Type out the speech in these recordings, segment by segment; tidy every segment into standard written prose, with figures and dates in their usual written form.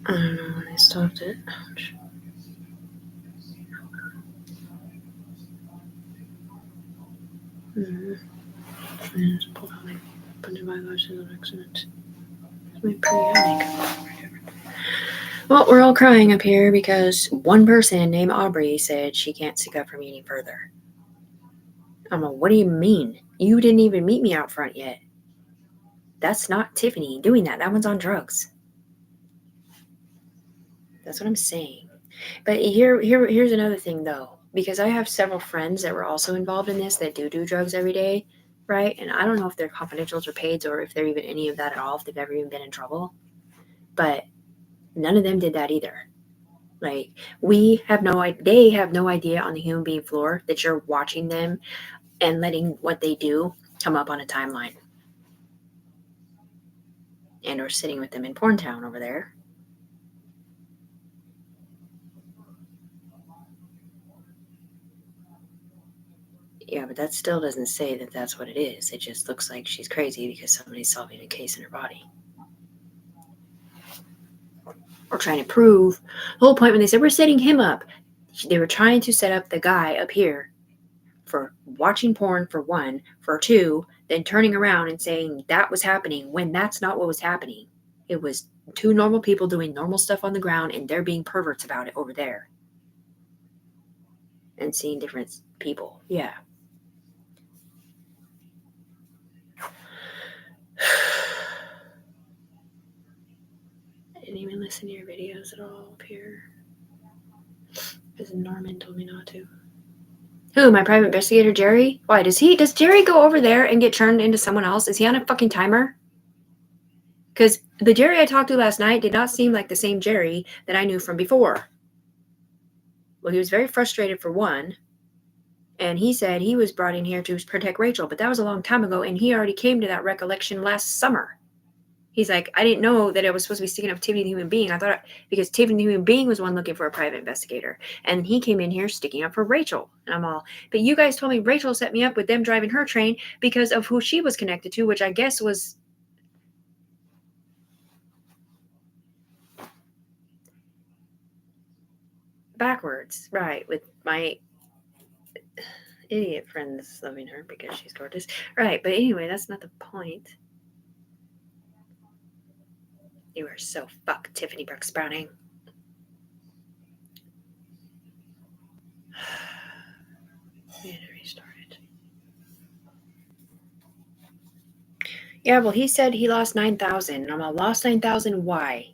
I don't know when they stopped it. I just pulled out my bunch of eyelashes on accident. It's my pretty headache. Well, we're all crying up here because one person named Aubrey said she can't stick up for me any further. I'm like, what do you mean? You didn't even meet me out front yet. That's not Tiffany doing that. That one's on drugs. That's what I'm saying. But here's another thing though, because I have several friends that were also involved in this that do drugs every day, right? And I don't know if they're confidentials or paids or if they're even any of that at all, if they've ever even been in trouble. But none of them did that either. Like they have no idea on the human being floor that you're watching them and letting what they do come up on a timeline. And we're sitting with them in Porn Town over there. Yeah, but that still doesn't say that that's what it is. It just looks like she's crazy because somebody's solving a case in her body. Or trying to prove. The whole point when they said we're setting him up, they were trying to set up the guy up here for watching porn for one, for two, then turning around and saying that was happening when that's not what was happening. It was two normal people doing normal stuff on the ground and they're being perverts about it over there. And seeing different people. Yeah. I didn't even listen to your videos at all up here. Because Norman told me not to. Who, my private investigator, Jerry? Why, does Jerry go over there and get turned into someone else? Is he on a fucking timer? Because the Jerry I talked to last night did not seem like the same Jerry that I knew from before. Well, he was very frustrated for one. And he said he was brought in here to protect Rachel, but that was a long time ago, and he already came to that recollection last summer. He's like, I didn't know that I was supposed to be sticking up Tiffany the human being. I thought because Tiffany the human being was one looking for a private investigator. And he came in here sticking up for Rachel. And I'm all, but you guys told me Rachel set me up with them driving her train because of who she was connected to, which I guess was backwards. Right. With my idiot friends loving her because she's gorgeous. Right. But anyway, that's not the point. You are so fucked, Tiffany Brooks Browning. We had to restart it. Yeah, well, he said he lost 9,000. And I'm all, lost 9,000? Why?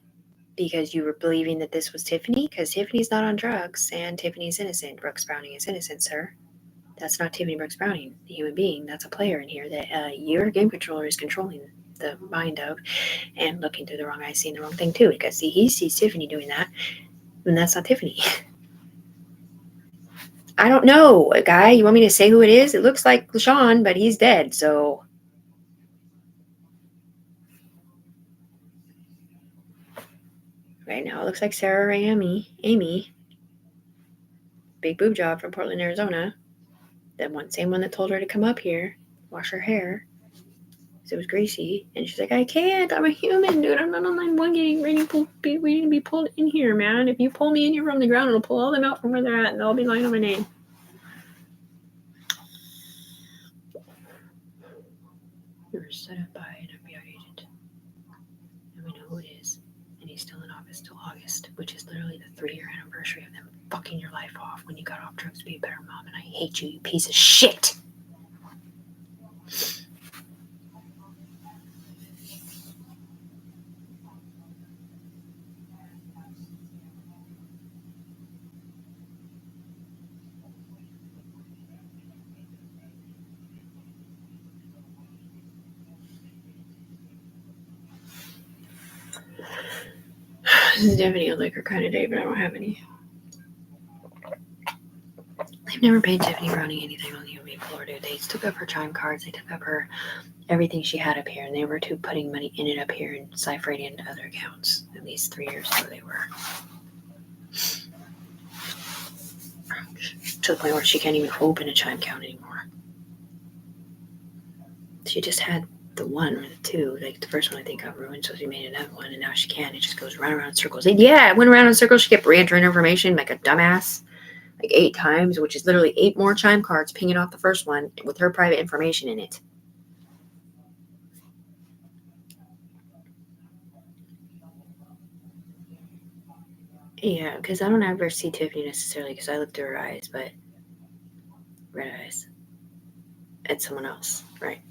Because you were believing that this was Tiffany? Because Tiffany's not on drugs and Tiffany's innocent. Brooks Browning is innocent, sir. That's not Tiffany Brooks Browning, the human being. That's a player in here that your game controller is controlling the mind of and looking through the wrong eyes, seeing the wrong thing too. Because see, he sees Tiffany doing that, and that's not Tiffany. I don't know, guy. You want me to say who it is? It looks like LaShawn, but he's dead, so. Right now, it looks like Sarah or Amy. Big boob job from Portland, Arizona. That same one that told her to come up here, wash her hair. It was greasy, and she's like, I can't. I'm a human, dude. I'm not on line one waiting to be pulled in here, man. If you pull me in here from the ground, it'll pull all them out from where they're at, and they'll be lying on my name. You were set up by an FBI agent, and we know who it is, and he's still in office till August, which is literally the 3-year anniversary of them fucking your life off when you got off drugs to be a better mom, and I hate you, you piece of shit. This is definitely a liquor kind of day, but I don't have any. They've never paid Tiffany Browning anything on the UV floor, dude. They took up her chime cards. They took up her everything she had up here, and they were too putting money in it up here and ciphering it into other accounts. At least 3 years ago they were. To the point where she can't even open a chime count anymore. She just had the 1 or the 2, like the first one I think got ruined, so she made another one, and now she can't. It just goes round and round in circles. And yeah, it went around in circles. She kept re-entering information like a dumbass, like 8 times, which is literally 8 more chime cards pinging off the first one with her private information in it. Yeah, because I don't ever see Tiffany necessarily because I look through her eyes, but red eyes. It's someone else, right?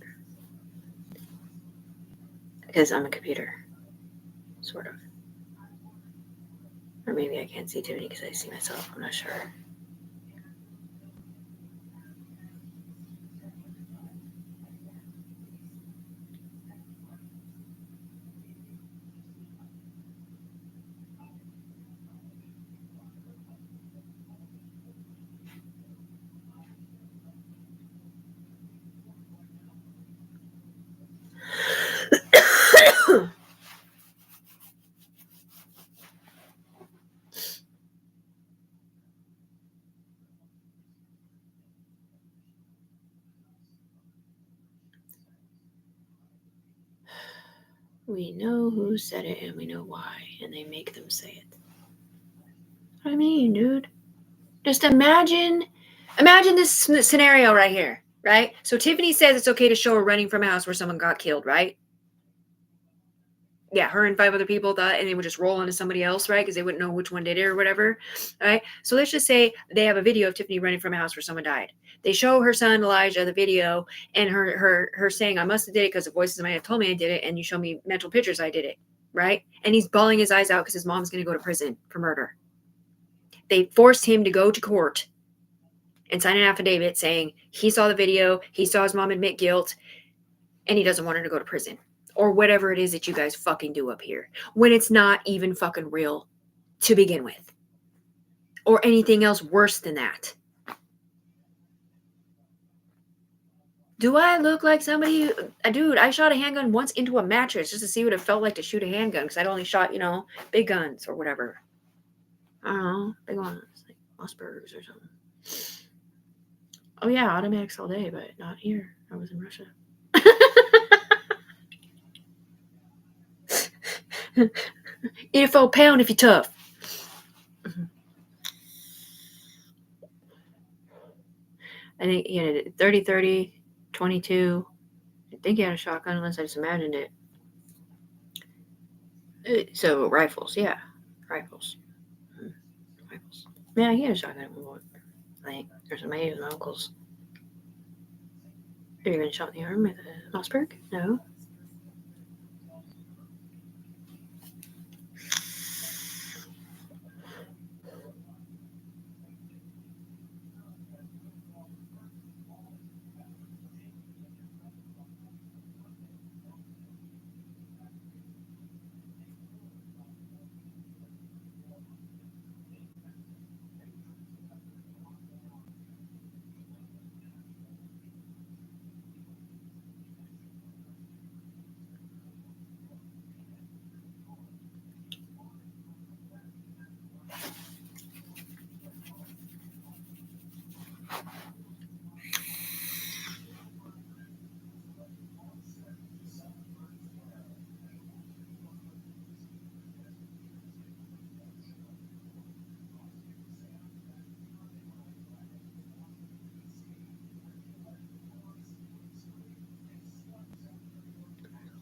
Because I'm a computer, sort of. Or maybe I can't see Tiffany because I see myself. I'm not sure. We know who said it and we know why, and they make them say it. What I mean, dude? Just imagine this scenario right here, right? So Tiffany says it's okay to show her running from a house where someone got killed, right? Yeah, her and 5 other people thought, and they would just roll into somebody else, right? Because they wouldn't know which one did it or whatever, right? So let's just say they have a video of Tiffany running from a house where someone died. They show her son Elijah the video, and her saying, "I must have did it because the voices in my head told me I did it, and you show me mental pictures I did it," right? And he's bawling his eyes out because his mom's going to go to prison for murder. They forced him to go to court and sign an affidavit saying he saw the video, he saw his mom admit guilt, and he doesn't want her to go to prison. Or whatever it is that you guys fucking do up here. When it's not even fucking real to begin with. Or anything else worse than that. Do I look like somebody? Dude, I shot a handgun once into a mattress just to see what it felt like to shoot a handgun. Because I'd only shot, big guns or whatever. I don't know. Big ones. Like Mossbergs or something. Oh yeah, automatics all day, but not here. I was in Russia. Eat a full pound if you're tough. I think he had 30-30, 22. I think he had a shotgun, unless I just imagined it. So rifles, yeah, rifles. Rifles. Yeah, he had a shotgun at one point. I think there's my uncles. Have you been shot in the arm with a Mossberg? No.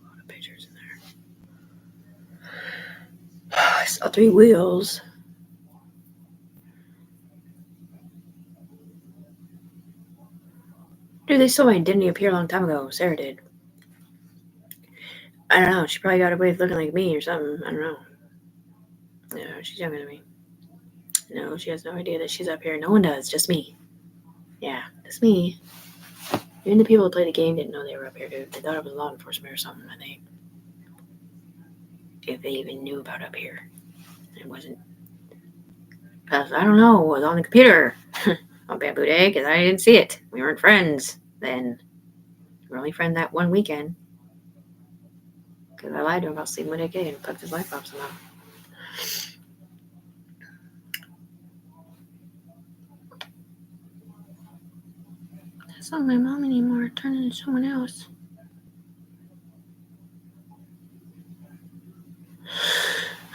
A lot of pictures in there. I saw 3 wheels. Dude, they stole my identity up here a long time ago. Sarah did. I don't know. She probably got away with looking like me or something. I don't know. No, she's younger than me. No, she has no idea that she's up here. No one does. Just me. Yeah, just me. Even the people who played the game didn't know they were up here, dude. They thought it was law enforcement or something, I think. If they even knew about up here. It wasn't. Because, I don't know, it was on the computer on Bamboo Day, because I didn't see it. We weren't friends then. We were only friends that one weekend. Because I lied to him about sleeping with AK and fucked his life up somehow. That's not my mom anymore. It turned into someone else.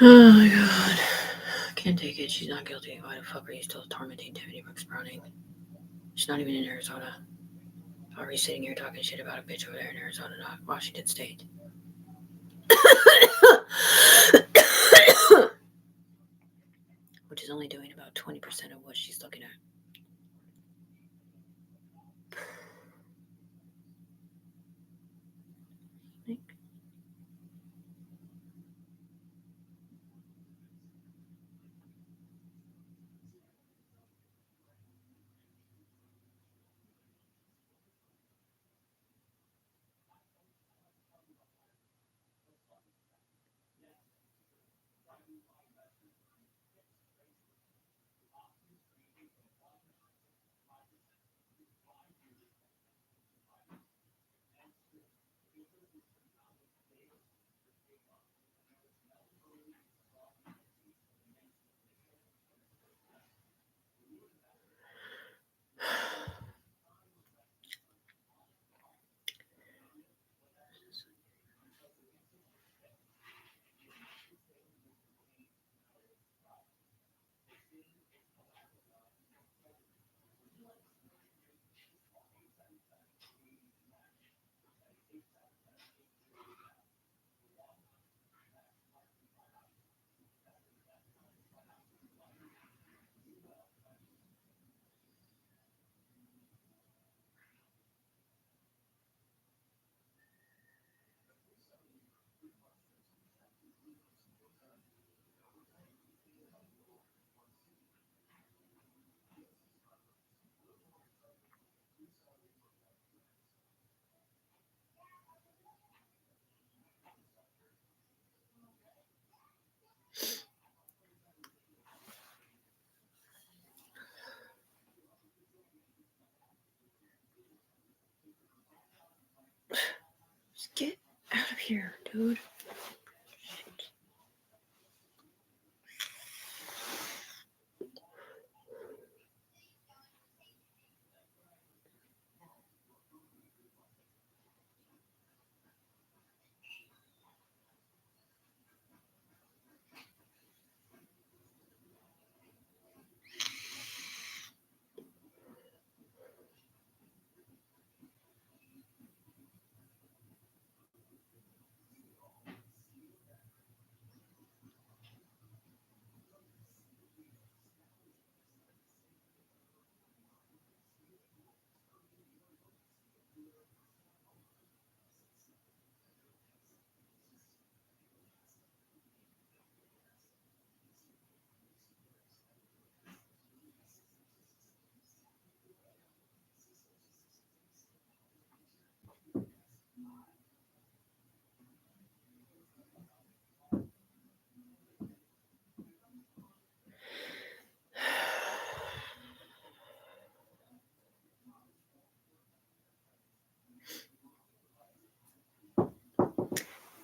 Oh my god. I can't take it. She's not guilty. Why the fuck are you still tormenting Tiffany Brooks Browning? She's not even in Arizona. Why are you sitting here talking shit about a bitch over there in Arizona, not Washington State? Which is only doing about 20% of what she's looking at. Just get out of here, dude.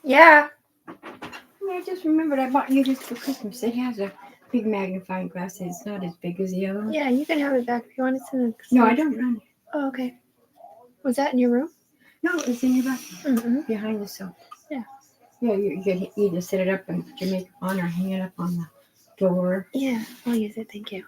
Yeah. I just remembered I bought you this for Christmas. It has a big magnifying glass. It's not as big as the other one. Yeah, you can have it back if you want. It's in the. No, I don't run it. Oh, okay. Was that in your room? No, it was in your bathroom. Mm-hmm. Behind the sofa. Yeah. Yeah, you can either set it up and put your makeup on or hang it up on the door. Yeah, I'll use it. Thank you.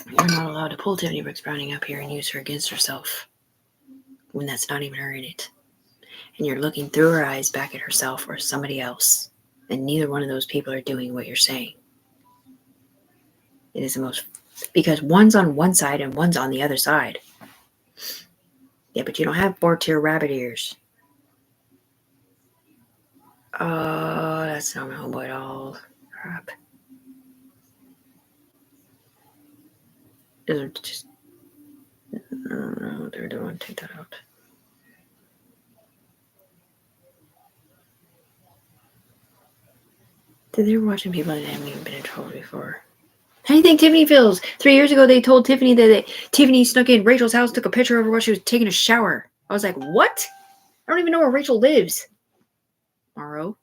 You're not allowed to pull Tiffany Brooks Browning up here and use her against herself when that's not even her in it. And you're looking through her eyes back at herself or somebody else. And neither one of those people are doing what you're saying. It is the most... Because one's on one side and one's on the other side. Yeah, but you don't have 4-tier rabbit ears. Oh, that's not my homeboy at all. Crap. Just... I don't know what they're doing. Take that out. They're watching people that haven't even been in trouble before. How do you think Tiffany feels? 3 years ago, they told Tiffany that Tiffany snuck in Rachel's house, took a picture of her while she was taking a shower. I was like, what? I don't even know where Rachel lives. tomorrow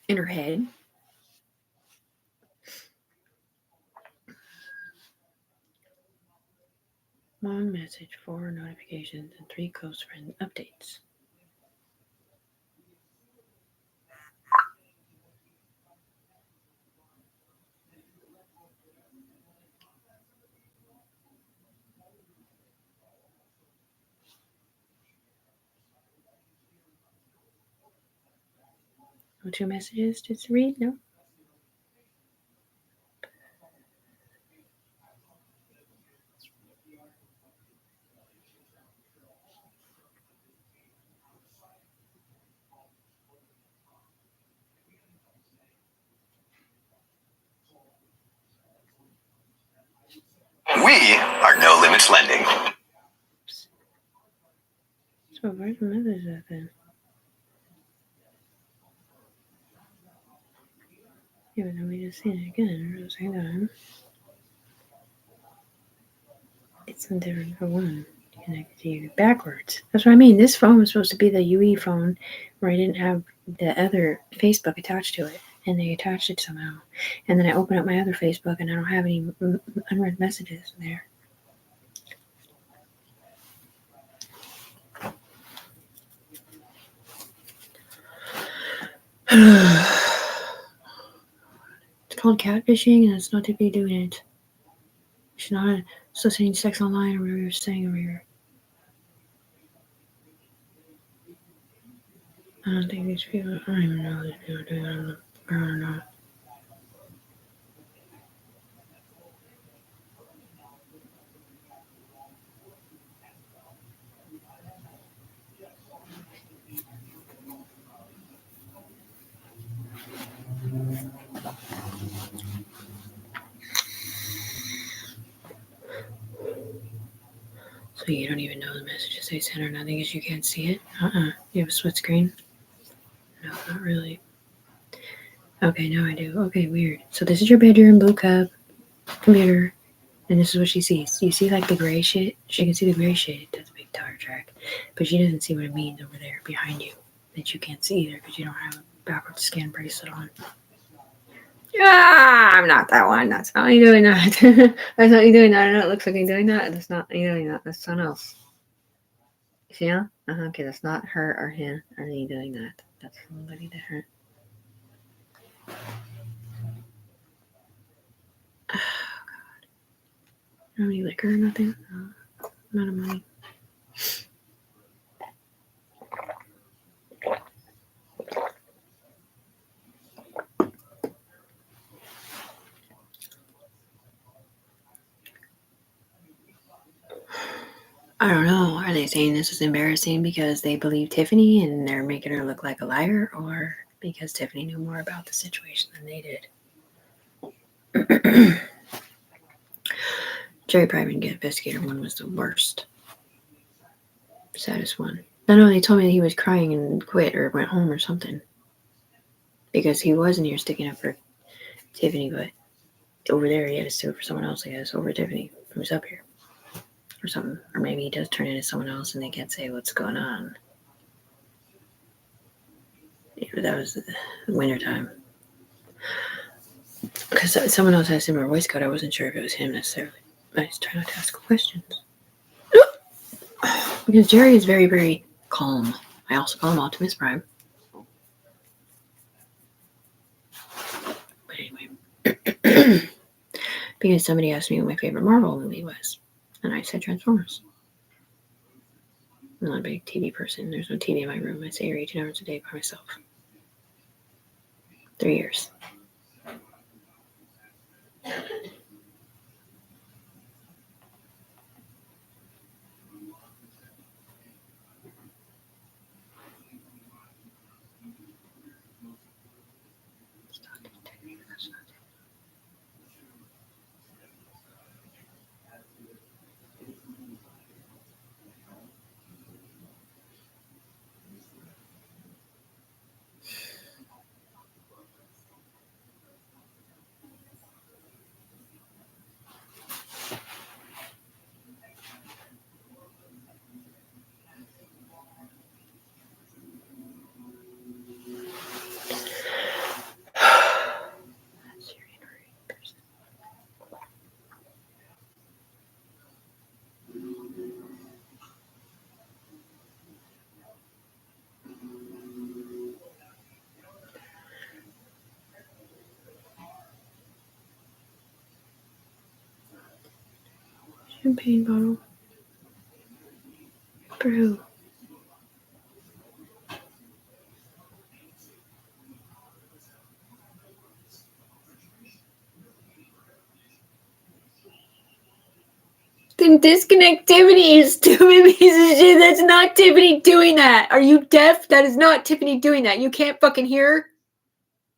in her head. One message, 4 notifications, and 3 close friend updates. Oh, 2 messages to read? No. We are No Limits Lending. So where's the message at then? Yeah, but then we just seen it again at the same time. It's some different for one. Connected to you backwards. That's what I mean. This phone was supposed to be the UE phone where I didn't have the other Facebook attached to it. And they attached it somehow. And then I open up my other Facebook and I don't have any unread messages there. It's called catfishing and it's not to be doing it. It's not soliciting sex online or whatever you're saying over here. I don't think these people, I don't even know if these people are doing it on the ground or not. So you don't even know the messages they sent or nothing because you can't see it? You have a split screen? No, not really. Okay, now I do. Okay, weird. So this is your bedroom, blue cup, computer, and this is what she sees. You see like the gray shit? She can see the gray shit. That's a big tire track. But she doesn't see what it means over there behind you that you can't see either because you don't have a backwards scan bracelet on. I'm not that one. That's not you doing that. That's not you doing that. I know it looks like you're doing that. That's not you doing that. That's someone else. See ya? Okay, that's not her or him or you doing that. That's somebody different. Oh, God. No any liquor or nothing? No, not a money. I don't know. Are they saying this is embarrassing because they believe Tiffany and they're making her look like a liar, or because Tiffany knew more about the situation than they did? Jerry Private and Investigator one was the worst. Saddest one. No, they told me that he was crying and quit or went home or something. Because he was in here sticking up for Tiffany, but over there he had to sue for someone else, I guess, over Tiffany, who's up here. Or something. Or maybe he does turn into someone else and they can't say what's going on. Yeah, but that was the winter time. Because someone else had a similar voice code. I wasn't sure if it was him necessarily. I just try not to ask questions. Because Jerry is very, very calm. I also call him Optimus Prime. But anyway. Because somebody asked me what my favorite Marvel movie was. And I said Transformers. I'm not a big TV person. There's no TV in my room. I stay here 18 hours a day by myself. 3 years. Champagne bottle. For who? Then disconnect Tiffany, you stupid piece of shit. That's not Tiffany doing that. Are you deaf? That is not Tiffany doing that. You can't fucking hear?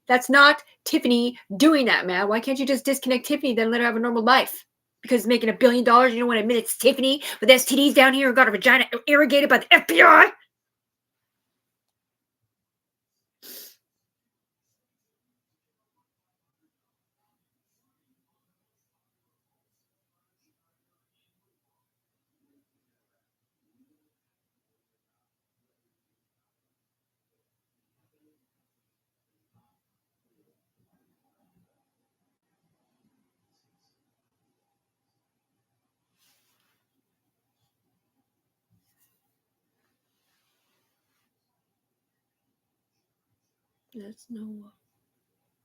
That's not Tiffany doing that, man. Why can't you just disconnect Tiffany, then let her have a normal life? Because it's making $1 billion, you don't want to admit it's Tiffany with STDs down here and got her vagina irrigated by the FBI? That's Noah.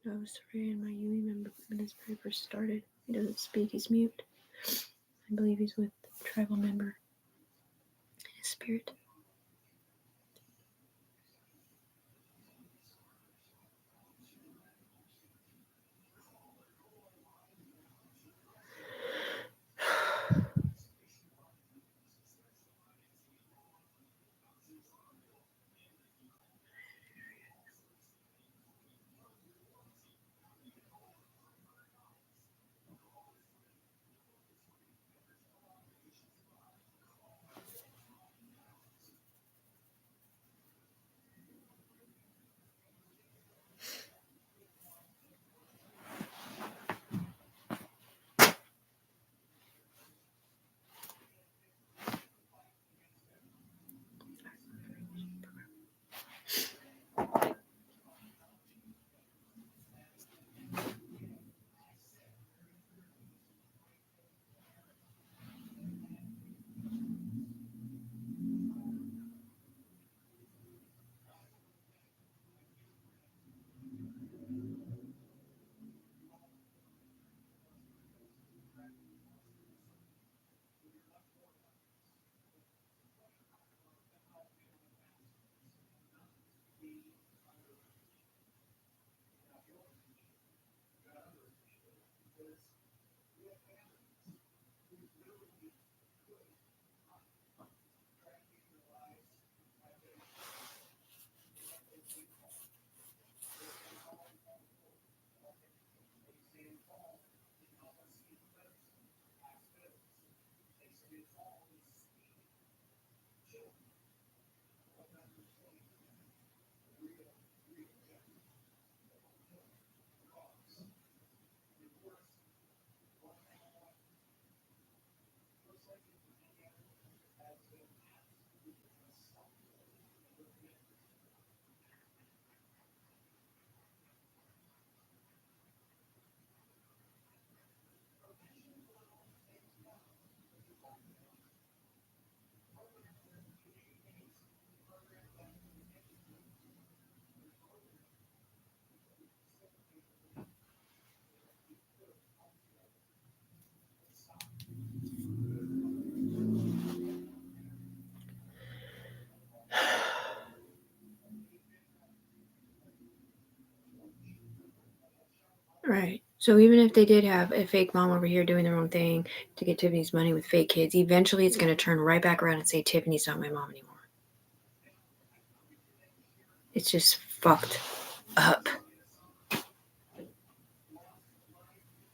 That was Ray and my UE member when his very first started. He doesn't speak, he's mute. I believe he's with a tribal member in his spirit. Right. So even if they did have a fake mom over here doing their own thing to get Tiffany's money with fake kids, eventually it's going to turn right back around and say Tiffany's not my mom anymore. It's just fucked up.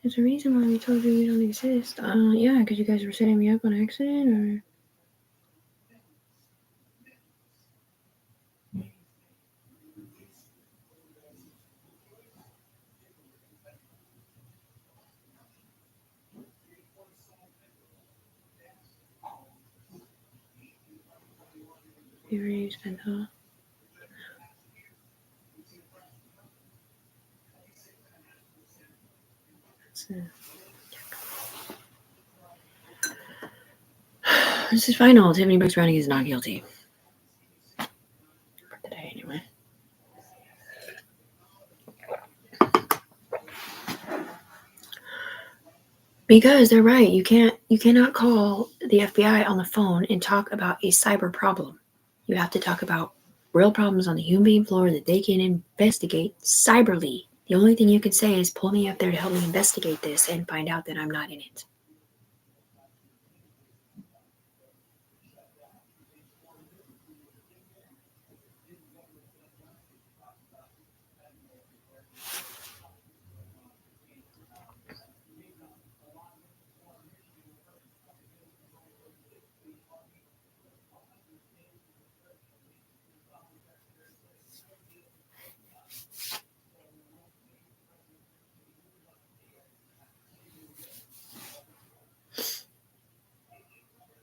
There's a reason why we told you we don't exist. Yeah, because you guys were setting me up on accident, or... You already spent all. This is final. Tiffany Brooks Browning is not guilty. For today, anyway. Because they're right. You cannot call the FBI on the phone and talk about a cyber problem. You have to talk about real problems on the human being floor that they can investigate cyberly. The only thing you can say is pull me up there to help me investigate this and find out that I'm not in it.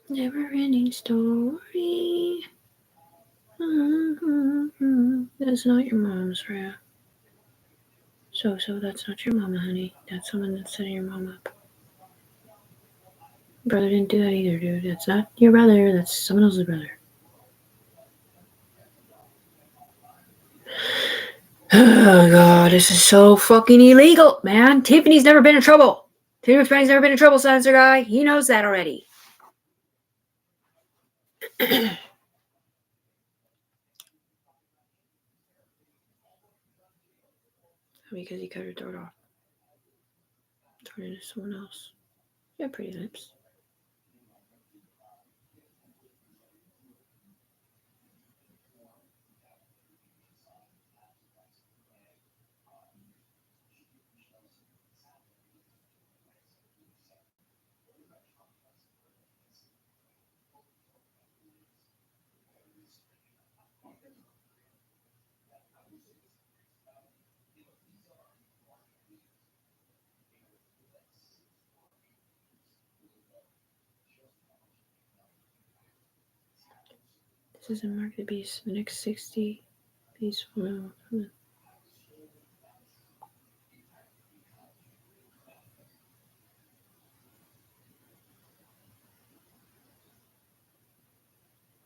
Never ending story. That's not your mom's, Rhea. So, that's not your mama, honey. That's someone that's setting your mom up. Brother didn't do that either, dude. That's not your brother. That's someone else's brother. Oh, God. This is so fucking illegal, man. Tiffany's never been in trouble. Tiffany's never been in trouble, sensor guy. He knows that already. Because he cut her throat off. Turned into someone else. You have pretty lips. This is a market beast. The next 60 peaceful. No.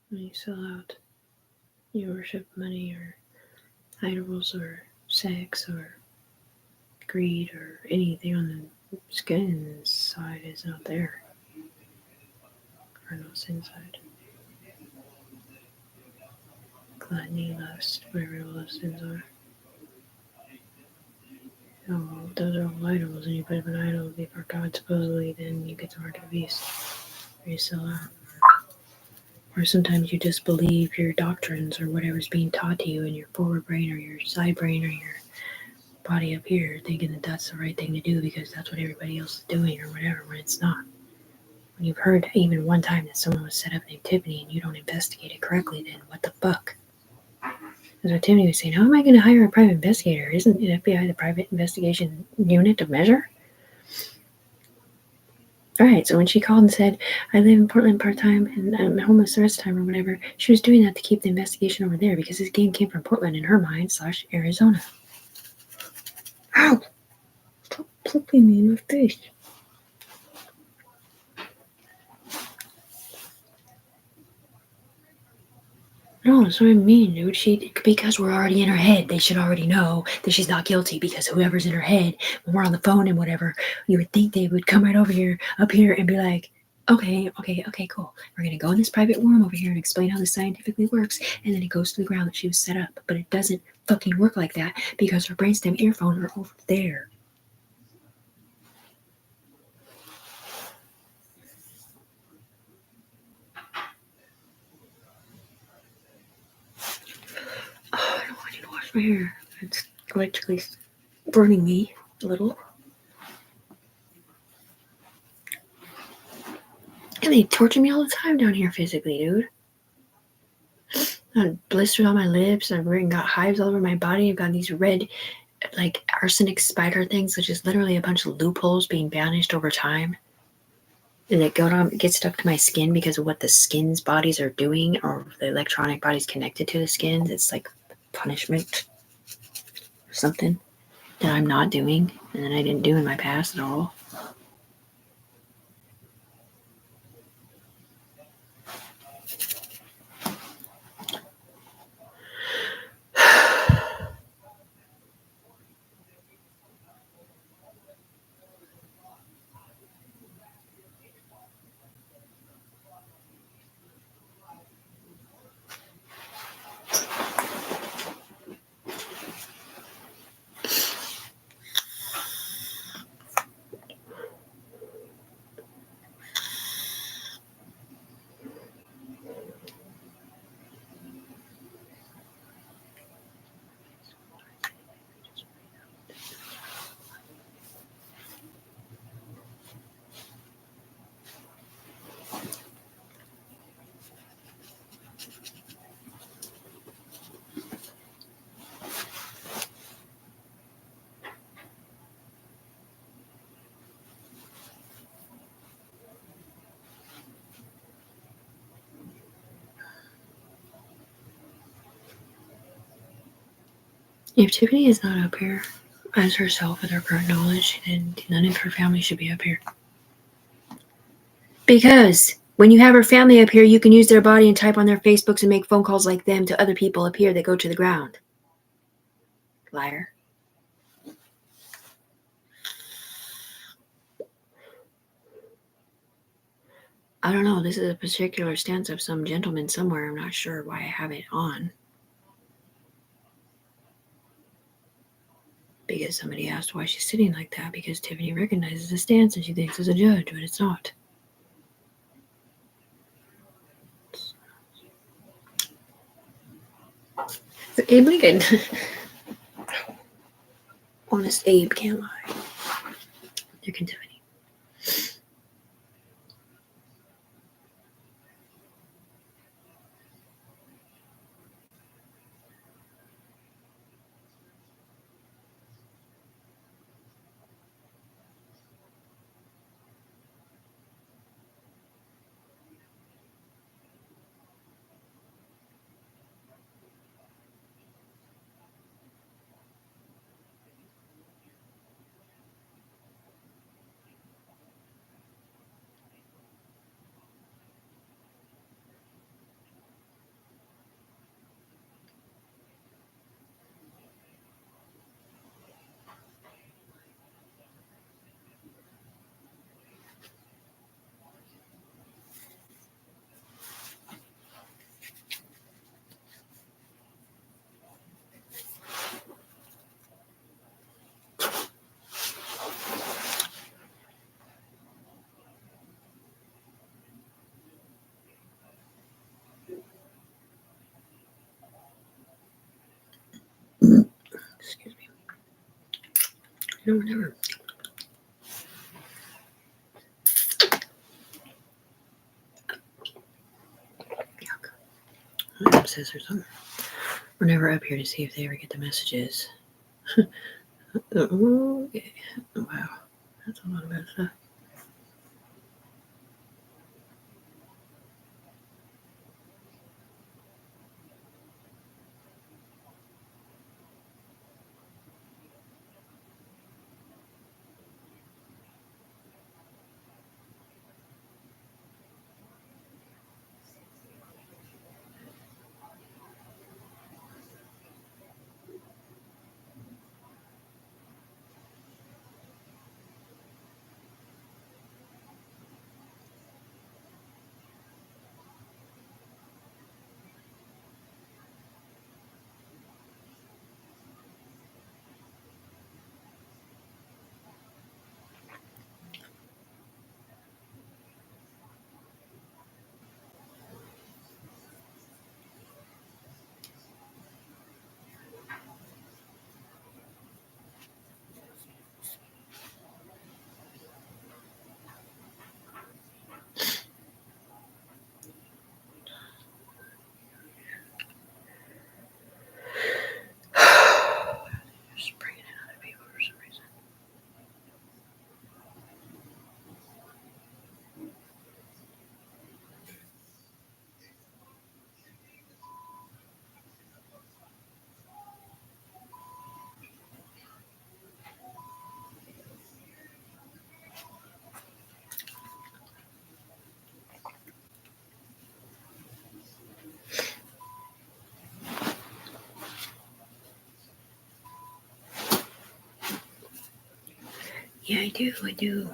When you sell out, you worship money or idols or sex or greed or anything on the skin side is not there. Or no sin side. Gluttony, lust, whatever all those sins are. Oh, well, those are all idols, and you put up an idol before God, supposedly, then you get the mark of the beast. Or you sell out. Or sometimes you just believe your doctrines or whatever's being taught to you in your forward brain or your side brain or your body up here, thinking that that's the right thing to do because that's what everybody else is doing or whatever, when it's not. When you've heard even one time that someone was set up named Tiffany and you don't investigate it correctly, then what the fuck? That's what Tiffany was saying. How am I going to hire a private investigator? Isn't the FBI the private investigation unit of measure? Alright, so when she called and said, I live in Portland part-time and I'm homeless the rest of the time or whatever, she was doing that to keep the investigation over there because this game came from Portland in her mind / Arizona. Ow! Stop poking me in my face. No, that's what I mean, dude. Because we're already in her head, they should already know that she's not guilty because whoever's in her head, when we're on the phone and whatever, you would think they would come right over here, up here, and be like, okay, cool. We're going to go in this private room over here and explain how this scientifically works, and then it goes to the ground that she was set up. But it doesn't fucking work like that because her brainstem earphone are over there. Oh, I need to wash my hair. It's electrically burning me a little. And they torture me all the time down here physically, dude. I've blisters on my lips. I've got hives all over my body. I've got these red, like, arsenic spider things, which is literally a bunch of loopholes being banished over time. And it gets stuck to my skin because of what the skin's bodies are doing, or the electronic bodies connected to the skin. It's like punishment or something that I'm not doing and that I didn't do in my past at all. If Tiffany is not up here as herself with her current knowledge, then none of her family should be up here. Because when you have her family up here, you can use their body and type on their Facebooks and make phone calls like them to other people up here that go to the ground. Liar. I don't know. This is a particular stance of some gentleman somewhere. I'm not sure why I have it on. Because somebody asked why she's sitting like that. Because Tiffany recognizes the stance and she thinks it's a judge, but it's not. Abe Lincoln. Honest Abe can't lie. You can Tiffany. Excuse me. No, never. Yuck. Says or something. We're never up here to see if they ever get the messages. Okay. Wow. That's a lot of bad stuff. Just bringing in other people for some reason. Yeah, I do.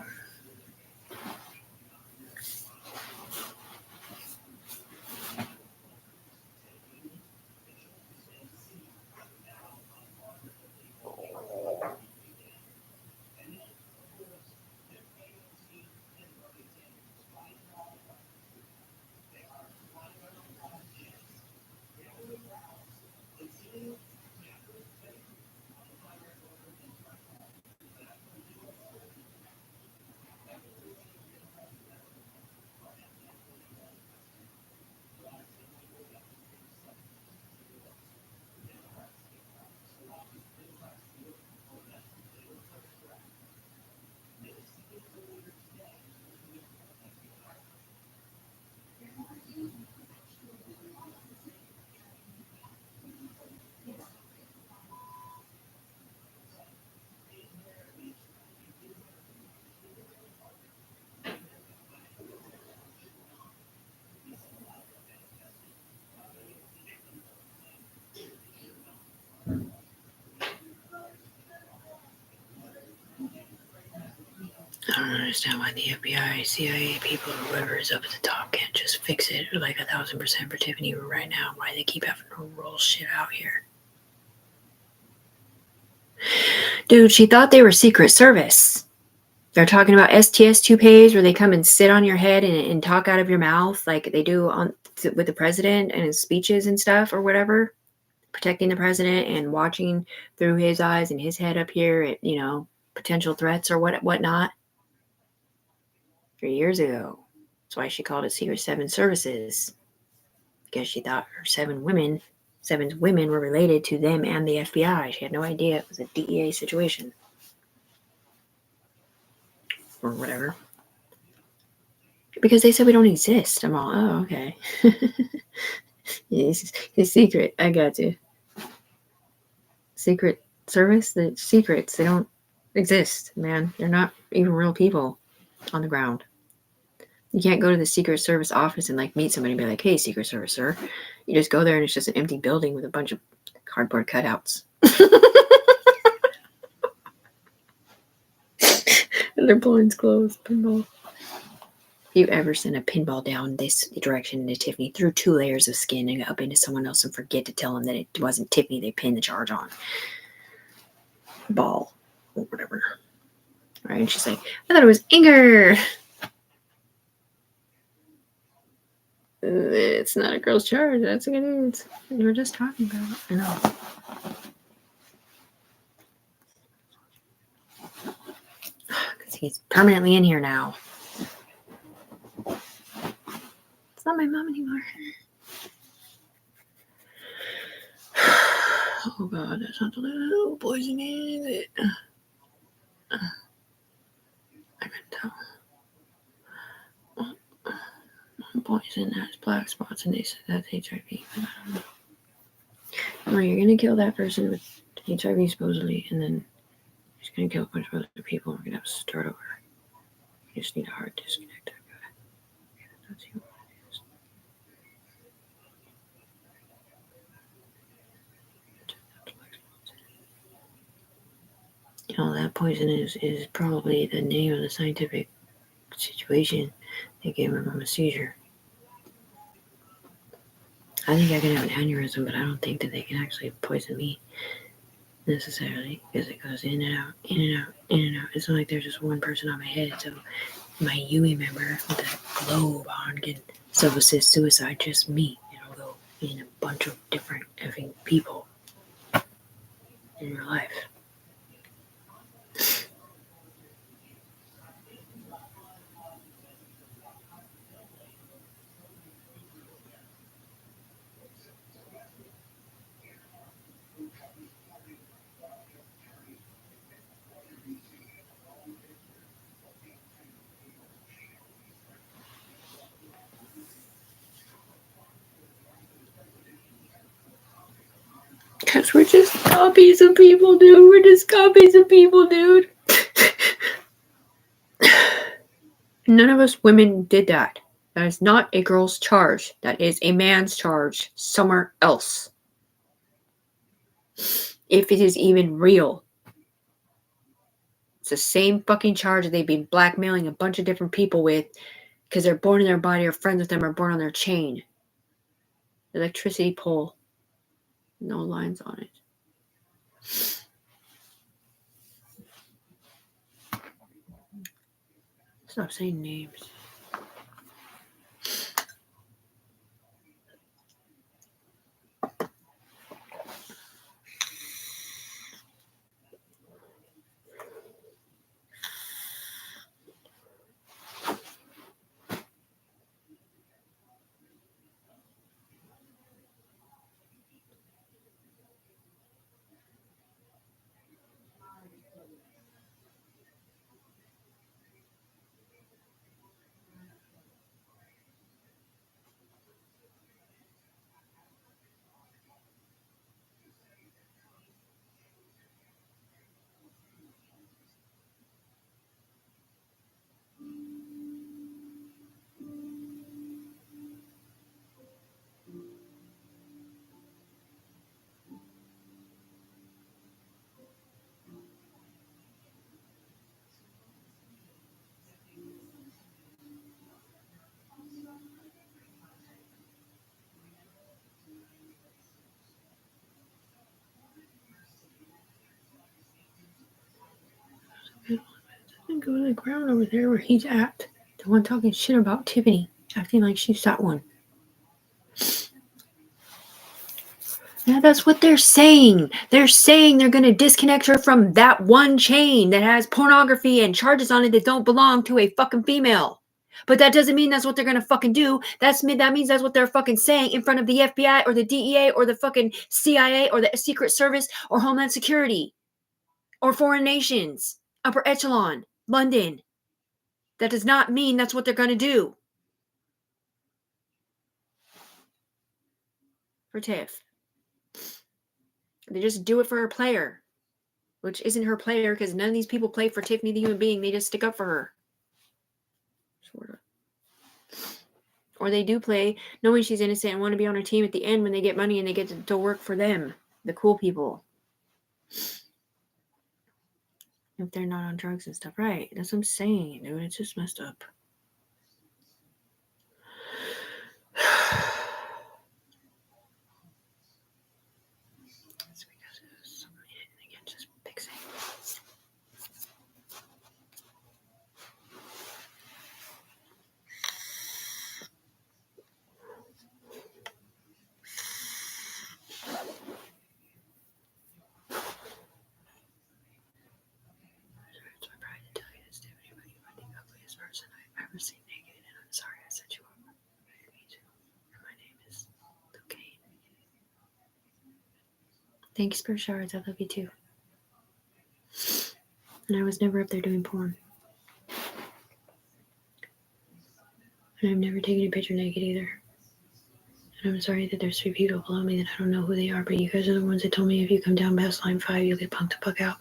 understand why the FBI, CIA people, or whoever is up at the top can't just fix it like 1,000% for Tiffany right now. Why they keep having to roll shit out here. Dude, she thought they were Secret Service. They're talking about STS toupees where they come and sit on your head and talk out of your mouth like they do with the president and his speeches and stuff or whatever. Protecting the president and watching through his eyes and his head up here at, potential threats or whatnot. 3 years ago. That's why she called it Secret Seven Services. Because she thought her seven women were related to them and the FBI. She had no idea it was a DEA situation. Or whatever. Because they said we don't exist. I'm all, oh, okay. It's secret. I got you. Secret Service? The secrets. They don't exist, man. They're not even real people on the ground. You can't go to the Secret Service office and meet somebody and be like, hey, Secret Service, sir. You just go there and it's just an empty building with a bunch of cardboard cutouts. And their blinds closed. Pinball. If you ever send a pinball down this direction into Tiffany through 2 layers of skin and up into someone else and forget to tell them that it wasn't Tiffany they pinned the charge on. Ball. Or whatever. Right? And she's like, I thought it was Inger. It's not a girl's charge. That's what it is. We were just talking about it. I know. Because he's permanently in here now. It's not my mom anymore. Oh God, that's not the little poison, is it? I can tell. Poison has black spots, and they said that's HIV, but I don't know. Well, you're gonna kill that person with HIV supposedly, and then he's gonna kill a bunch of other people. We're gonna have to start over. You just need a hard disconnect. That's what it is. That poison is probably the name of the scientific situation that gave my mom a seizure. I think I can have an aneurysm, but I don't think that they can actually poison me necessarily because it goes in and out, in and out, in and out. It's not like there's just one person on my head. So my Yui member with that globe on can self-assist suicide, just me. It'll go in a bunch of different effing people in your life. Because we're just copies of people, dude. We're just copies of people, dude. None of us women did that. That is not a girl's charge. That is a man's charge somewhere else. If it is even real. It's the same fucking charge that they've been blackmailing a bunch of different people with because they're born in their body or friends with them or born on their chain. Electricity pole. No lines on it. Stop saying names. go to the ground over there where he's at. The one talking shit about Tiffany, acting like she's that one. Yeah, that's what they're saying. They're saying they're going to disconnect her from that one chain that has pornography and charges on it that don't belong to a fucking female. But that doesn't mean that's what they're going to fucking do. That means that's what they're fucking saying in front of the FBI or the DEA or the fucking CIA or the Secret Service or Homeland Security or foreign nations, upper echelon, London. That does not mean that's what they're going to do. For Tiff. They just do it for her player, which isn't her player because none of these people play for Tiffany the human being. They just stick up for her. Sort of. Or they do play knowing she's innocent and want to be on her team at the end when they get money and they get to work for them, the cool people. If they're not on drugs and stuff. Right. That's what I'm saying, dude. It's just messed up. It's because it was so many, again, just fixing. It's my pride to tell you this, Tiffany, but you are the ugliest person I've ever seen naked, and I'm sorry I set you up. I didn't mean to. And my name is Cocaine. Thanks for shards. I love you too. And I was never up there doing porn. And I've never taken a picture naked either. And I'm sorry that there's 3 people below me that I don't know who they are, but you guys are the ones that told me if you come down past line 5, you'll get punked the fuck out.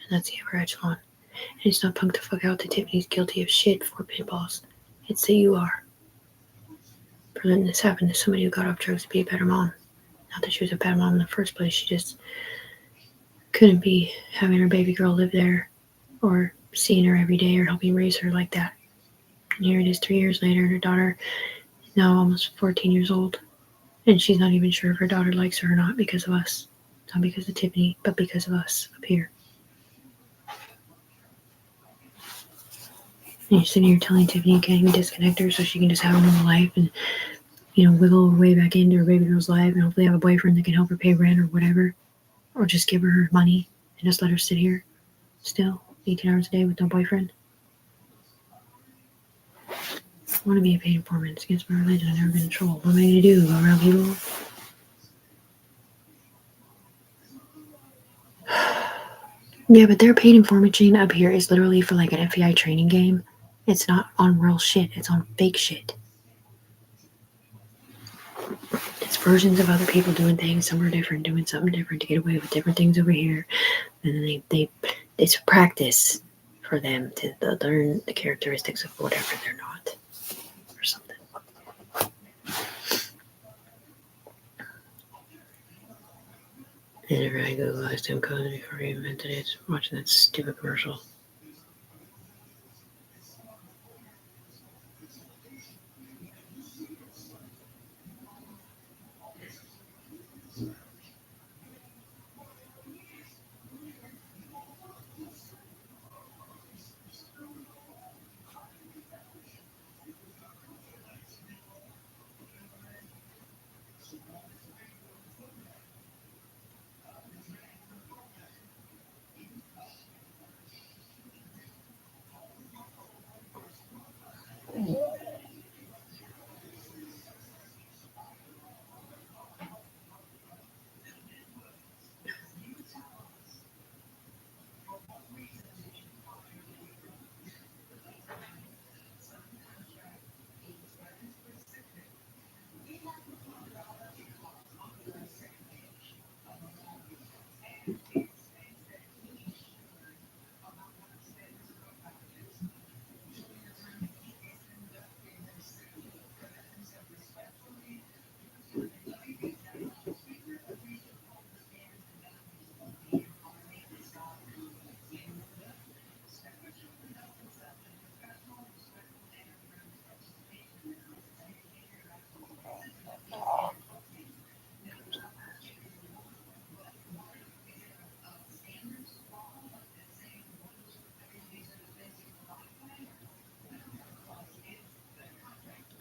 And that's the upper echelon. And it's not punked the fuck out that Tiffany's guilty of shit for pinballs. It's that you are. For letting this happen to somebody who got off drugs to be a better mom. Not that she was a bad mom in the first place, she just couldn't be having her baby girl live there or seeing her every day or helping raise her like that. And here it is 3 years later, and her daughter is now almost 14 years old. And she's not even sure if her daughter likes her or not because of us. Not because of Tiffany, but because of us up here. And you're sitting here telling Tiffany you can't even disconnect her so she can just have a normal life and, wiggle her way back into her baby girl's life and hopefully have a boyfriend that can help her pay rent or whatever. Or just give her money and just let her sit here still 18 hours a day with no boyfriend. I want to be a paid informant. It's against my religion. I've never been in trouble. What am I going to do? Go around people? Yeah, but their paid informant chain up here is literally for like an FBI training game. It's not on real shit. It's on fake shit. It's versions of other people doing things somewhere different, doing something different to get away with different things over here. And then it's practice for them to learn the characteristics of whatever they're not. Or something. And if I Google last time code before we invented it, watching that stupid commercial.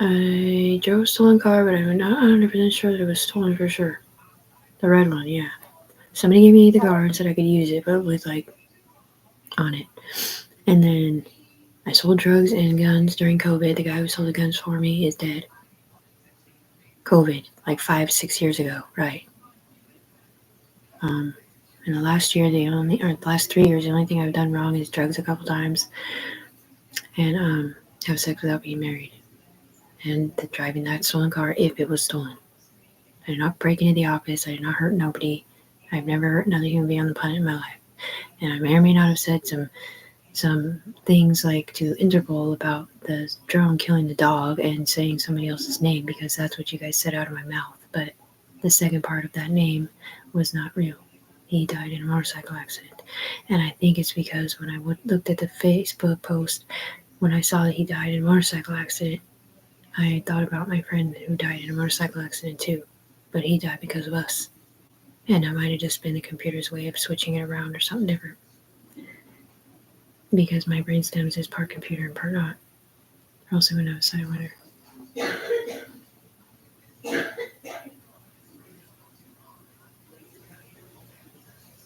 I drove a stolen car, but I'm not 100% sure that it was stolen for sure. The red one, yeah. Somebody gave me the car and said I could use it, but with like on it. And then I sold drugs and guns during COVID. The guy who sold the guns for me is dead. COVID, like 5-6 years ago, right? In the last year, the last 3 years, the only thing I've done wrong is drugs a couple times, and have sex without being married, and driving that stolen car if it was stolen. I did not break into the office. I did not hurt nobody. I've never hurt another human being on the planet in my life, and I may or may not have said some things like to Interpol about the drone killing the dog and saying somebody else's name because that's what you guys said out of my mouth. But the second part of that name was not real. He died in a motorcycle accident. And I think it's because when I looked at the Facebook post, when I saw that he died in a motorcycle accident, I thought about my friend who died in a motorcycle accident too. But he died because of us. And that might have just been the computer's way of switching it around or something different. Because my brain stems is part computer and part not. Or else I wouldn't have a side winner.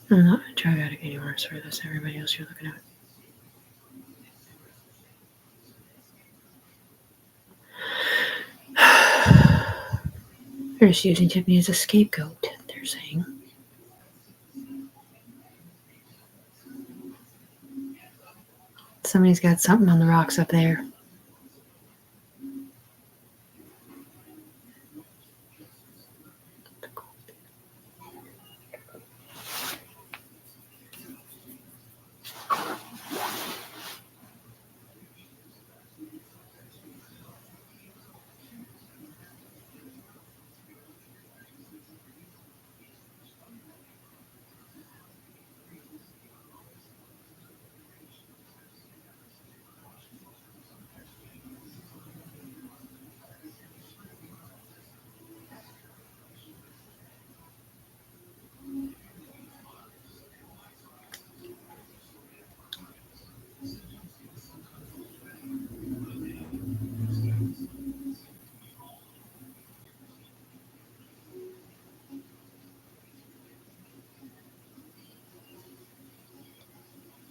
I'm not a drug addict anymore, so that's everybody else you're looking at. They're just using Tiffany as a scapegoat, they're saying. Somebody's got something on the rocks up there.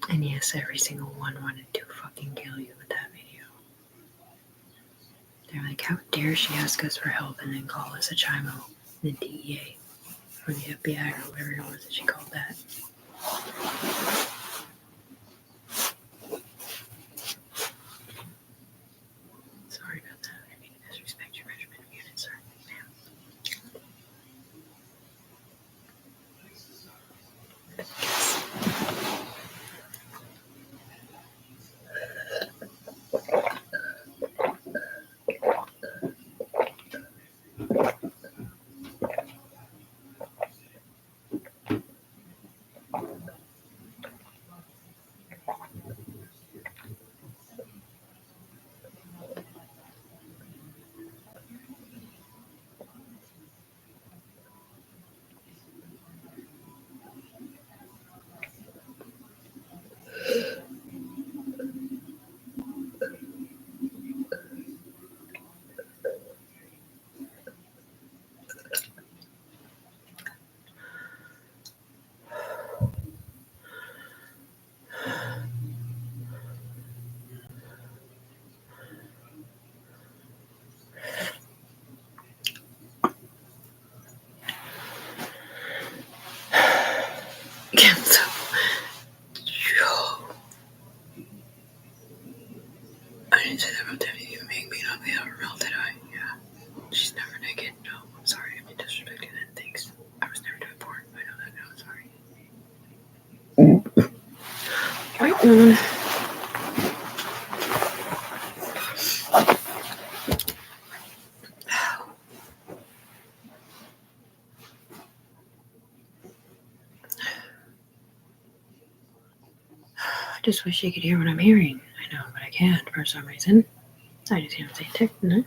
And yes, every single one wanted to fucking kill you with that video. They're like, how dare she ask us for help and then call us a chimo, the DEA, or the FBI, or whatever it was that she called that. Sorry about that. I didn't mean to disrespect your measurement of units, sir. Ma'am. So, I didn't say that about Tiffany even being ugly out her mouth, did I? Yeah. She's never naked. No, I'm sorry. I mean, disrespecting that. Thanks. I was never doing porn. I know that now. Sorry. Right on. I just wish you could hear what I'm hearing. I know, but I can't for some reason. I just can't say tick, no?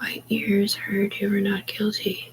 My ears heard you were not guilty.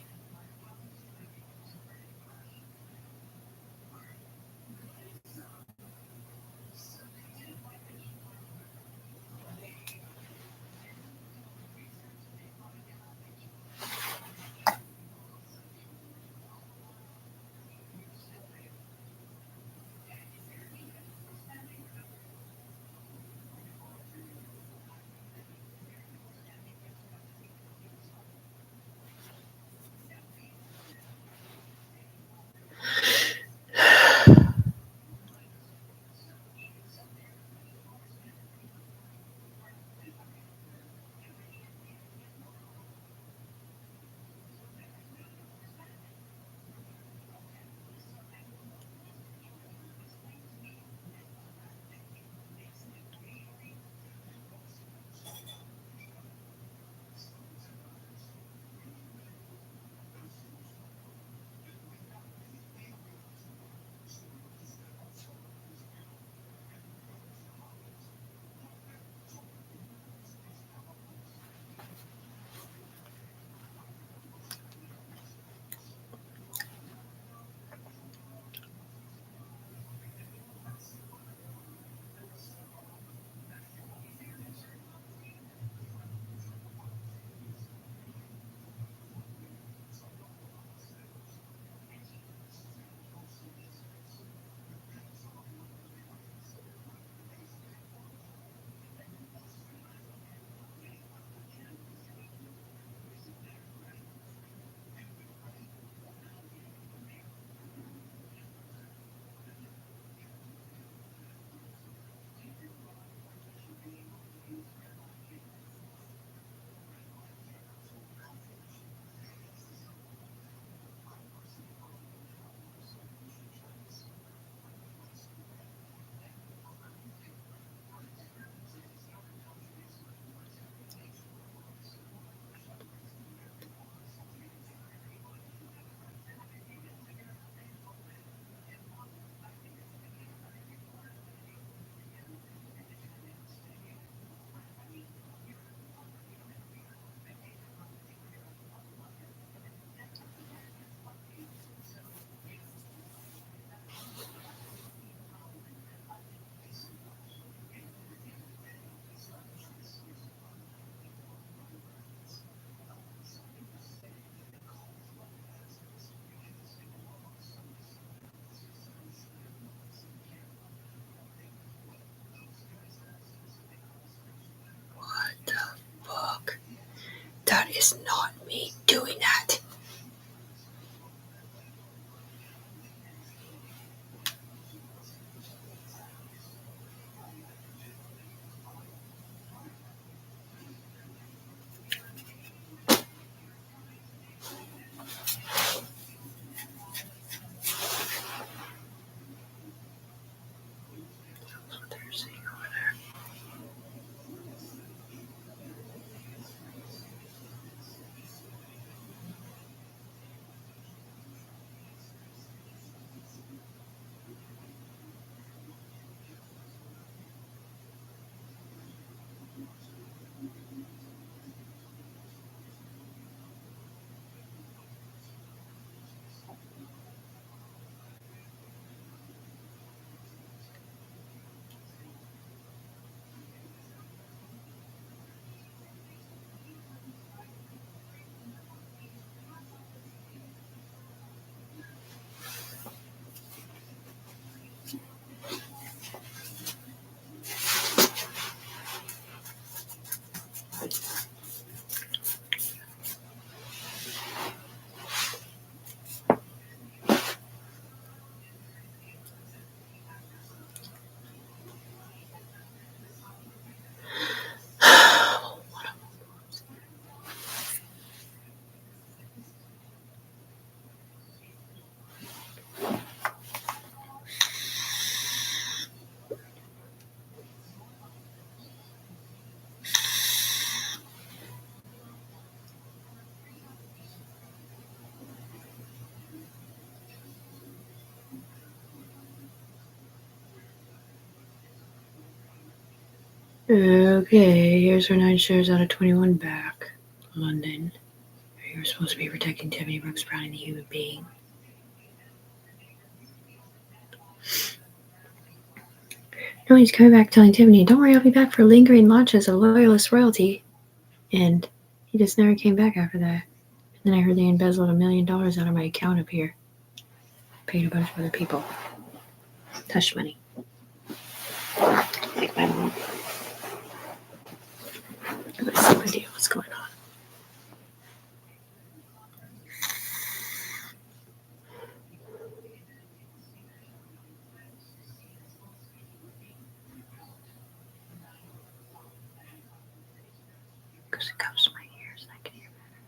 What the fuck? That is not me doing that. That's what they're saying over there. Okay, here's our 9 shares out of 21 back. London. You were supposed to be protecting Tiffany Brooks Brown, the human being. No, he's coming back telling Tiffany, don't worry, I'll be back for lingering launches of Loyalist royalty. And he just never came back after that. And then I heard they embezzled $1 million out of my account up here. Paid a bunch of other people. Hush money. Like my mom. I have no idea what's going on. Because it comes to my ears and I can hear better.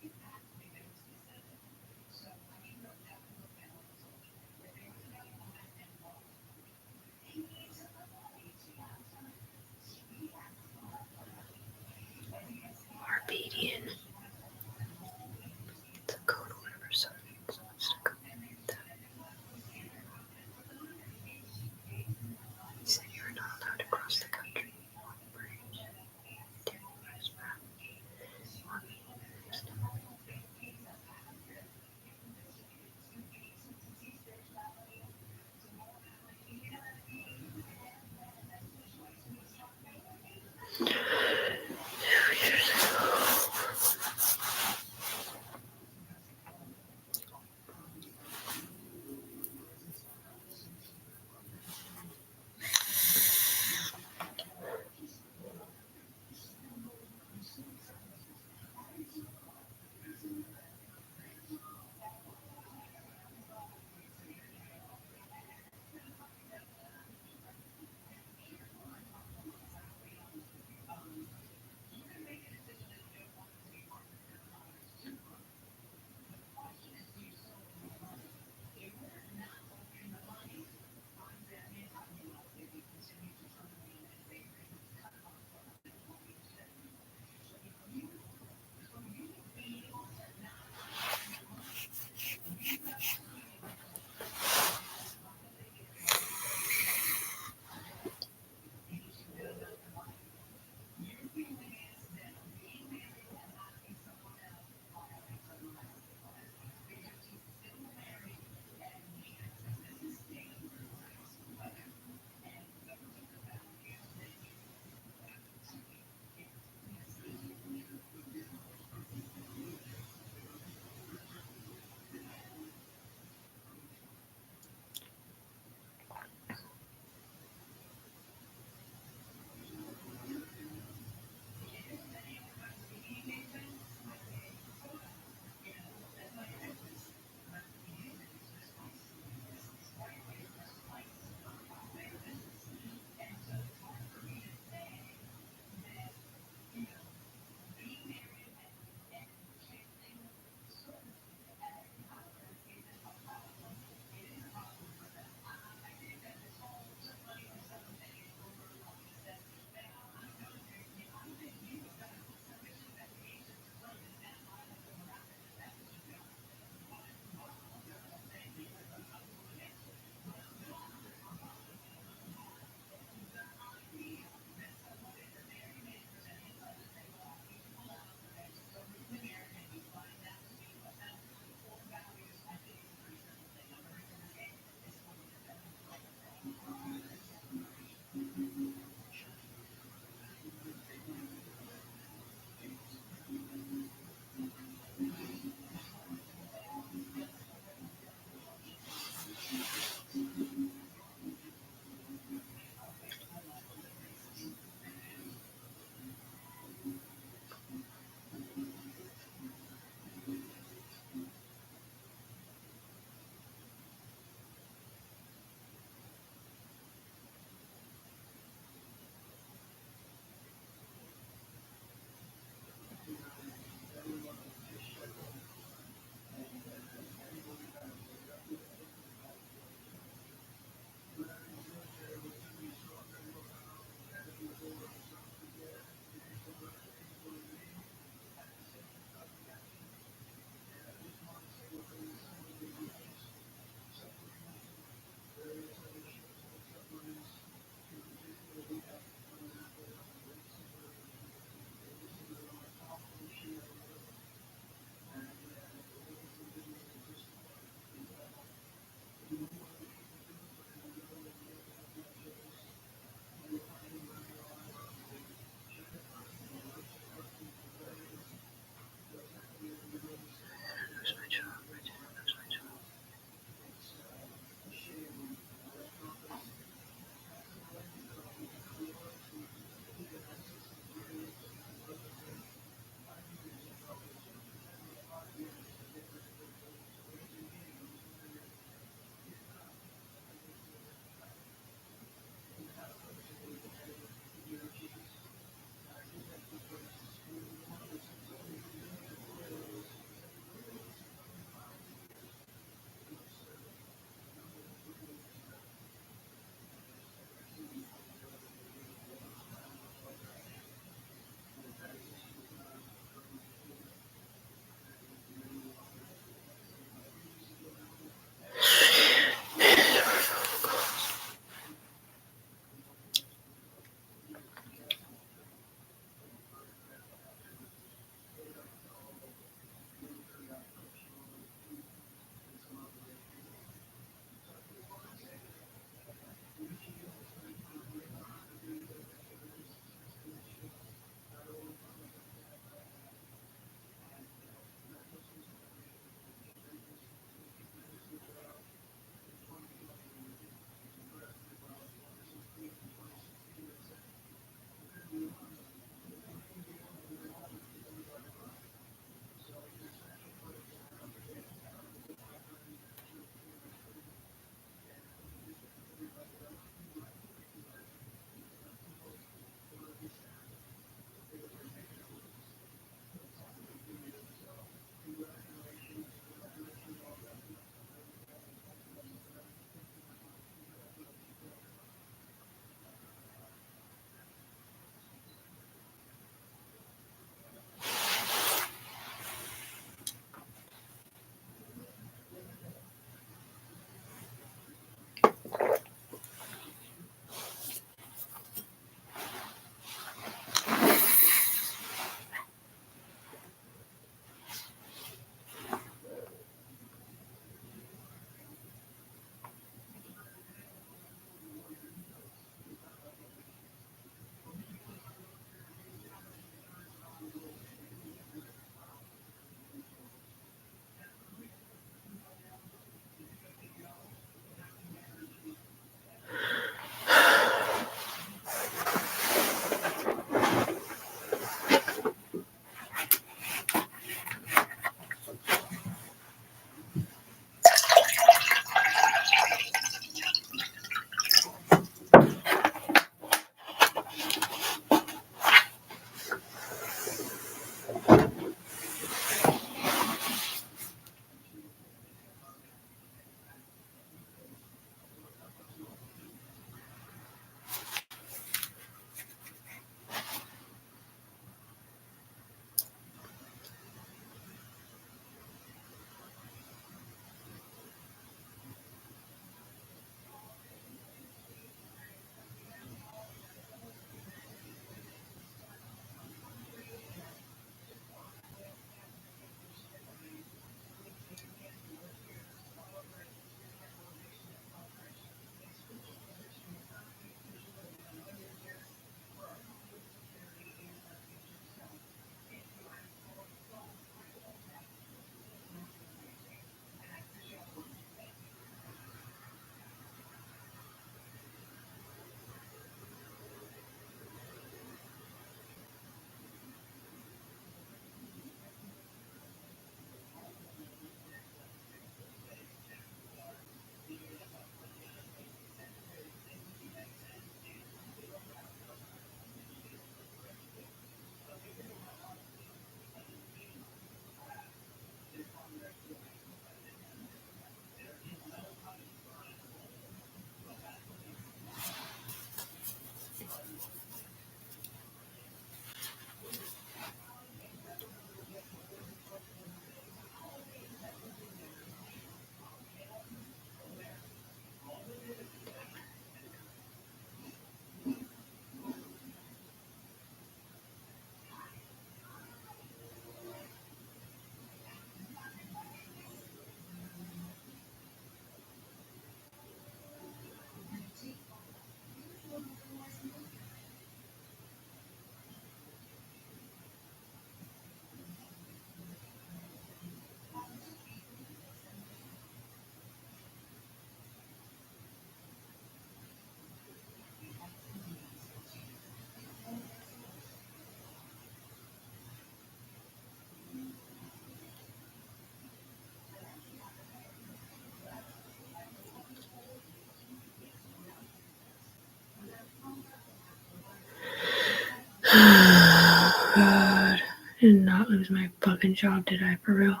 God. I did not lose my fucking job, did I? For real?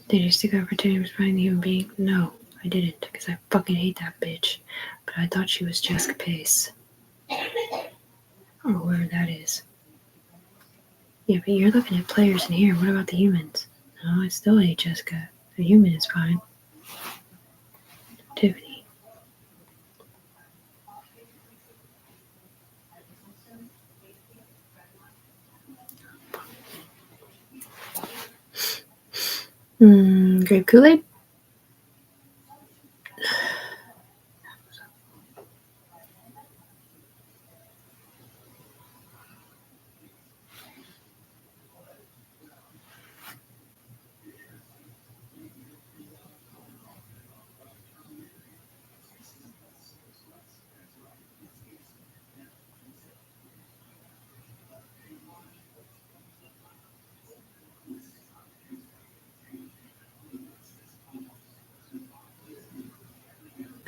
Did you stick up for James finding the human being? No, I didn't, because I fucking hate that bitch. But I thought she was Jessica Pace. Or whoever that is. Yeah, but you're looking at players in here. What about the humans? No, I still hate Jessica. The human is fine. Tiffany. Grape Kool-Aid?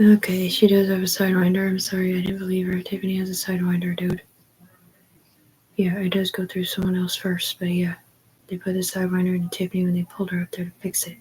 Okay, she does have a Sidewinder. I'm sorry, I didn't believe her. Tiffany has a Sidewinder, dude. Yeah, it does go through someone else first, but yeah. They put the Sidewinder into Tiffany when they pulled her up there to fix it.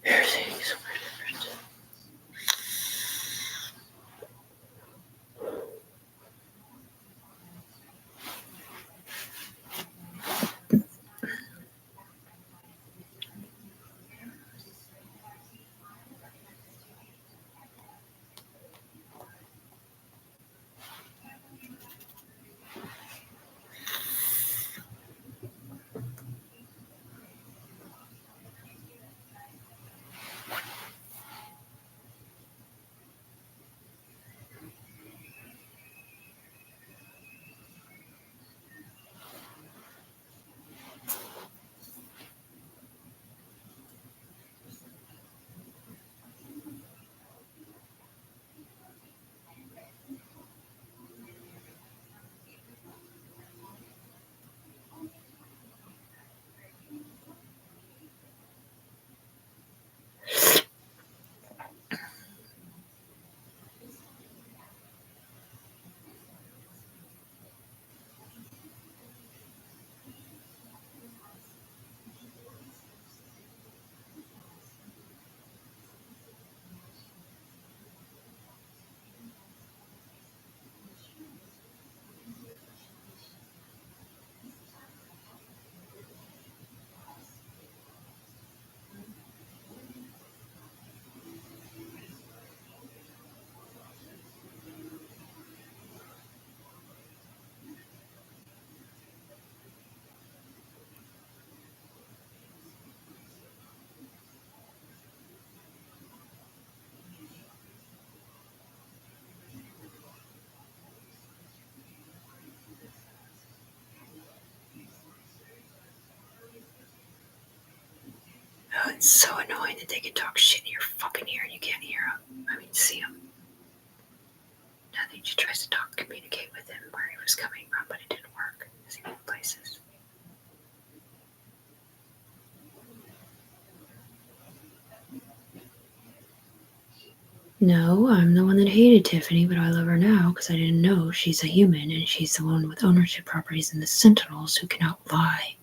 Everything's somewhere different. Oh, it's so annoying that they can talk shit in your fucking ear and you can't hear them. I mean, see them. I think she tries to communicate with him where he was coming from, but it didn't work because he moved places. No, I'm the one that hated Tiffany, but I love her now because I didn't know she's a human and she's the one with ownership properties in the Sentinels who cannot lie.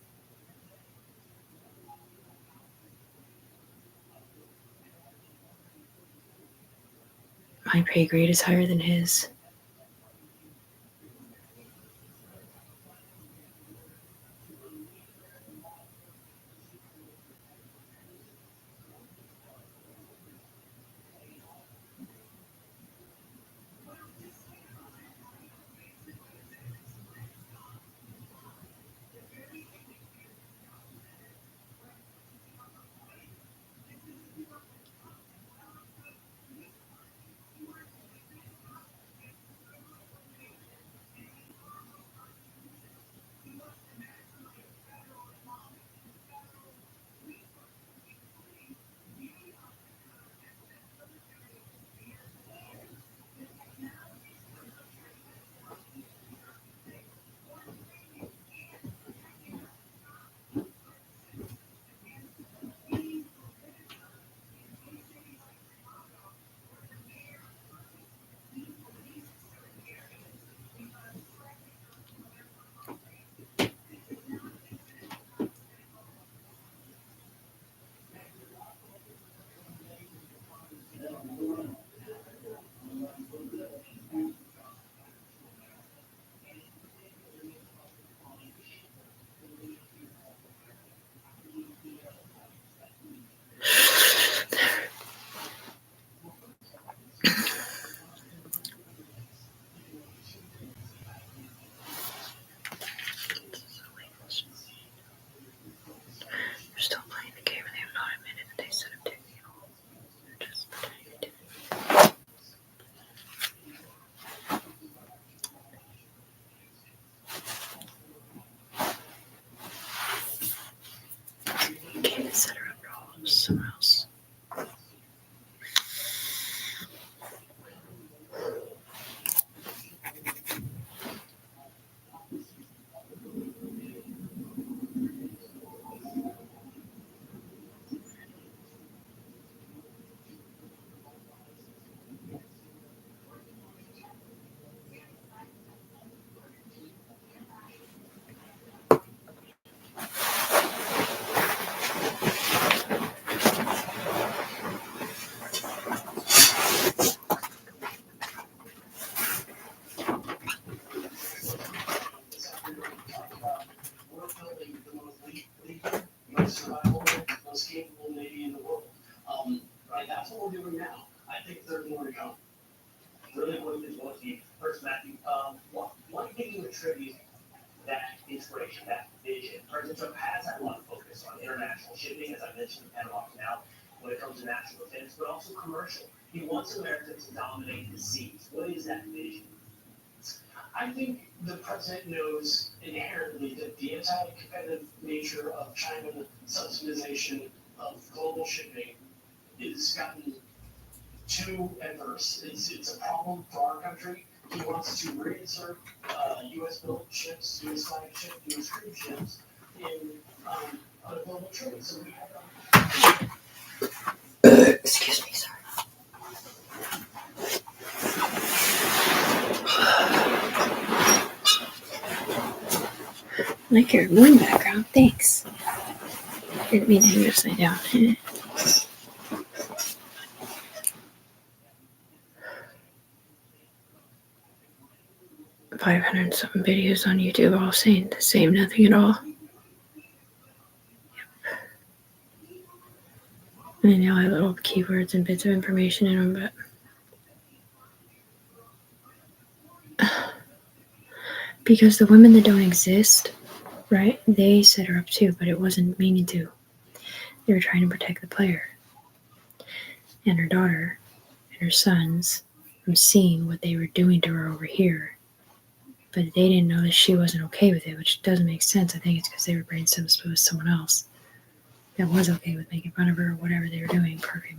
My pay grade is higher than his. somewhere else. Excuse me, sorry. I like your moon background, thanks. Didn't mean to hang it upside down. 500 something videos on YouTube all saying the same nothing at all. And they all have little keywords and bits of information in them, but because the women that don't exist, right, they set her up too, but it wasn't meaning to. They were trying to protect the player and her daughter and her sons from seeing what they were doing to her over here. But they didn't know that she wasn't okay with it, which doesn't make sense. I think it's because they were brainstorming with someone else that was okay with making fun of her or whatever they were doing. Perfect.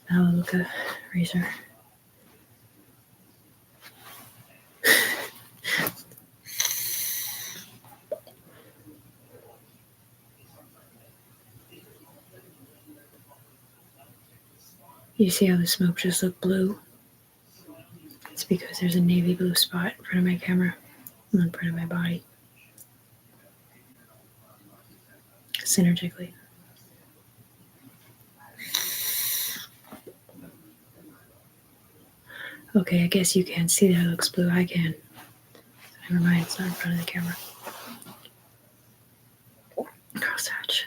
Melaleuca razor. You see how the smoke just looked blue? It's because there's a navy blue spot in front of my camera and in front of my body. Synergically. Okay, I guess you can't see that it looks blue. I can. Never mind, it's not in front of the camera. Crosshatch.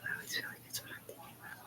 I always feel like it's what I'm thinking about.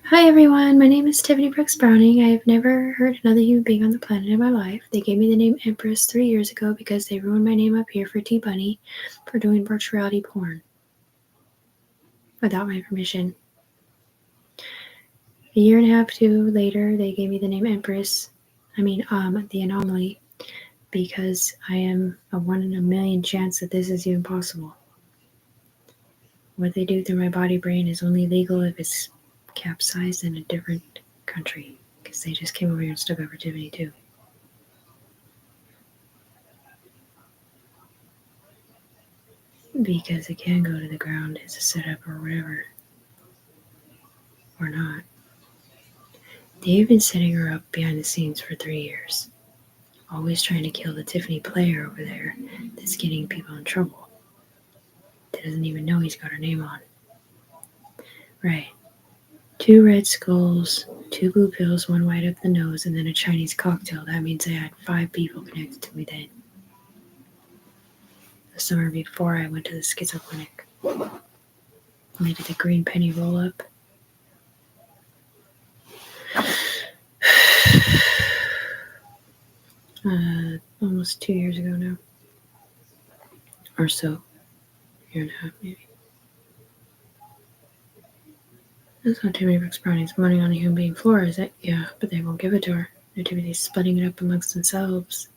Hi everyone, my name is Tiffany Brooks Browning. I have never hurt another human being on the planet in my life. They gave me the name Empress 3 years ago because they ruined my name up here for T-Bunny for doing virtual reality porn. Without my permission. A year and a half, 2 later, they gave me the name Empress. The anomaly, because I am a 1 in a million chance that this is even possible. What they do through my body brain is only legal if it's capsized in a different country, because they just came over here and stuck up for Tiffany too. Because it can go to the ground as a setup or whatever. Or not. They've been setting her up behind the scenes for 3 years. Always trying to kill the Tiffany player over there that's getting people in trouble. That doesn't even know he's got her name on. Right. 2 red skulls, 2 blue pills, 1 white up the nose, and then a Chinese cocktail. That means I had 5 people connected to me then. The summer before I went to the schizo clinic. I did the green penny roll up. Almost 2 years ago now. Or so. Year and a half, maybe. That's not too many Brooks Brownies money on a human being floor, is it? Yeah, but they won't give it to her. They're too busy splitting it up amongst themselves.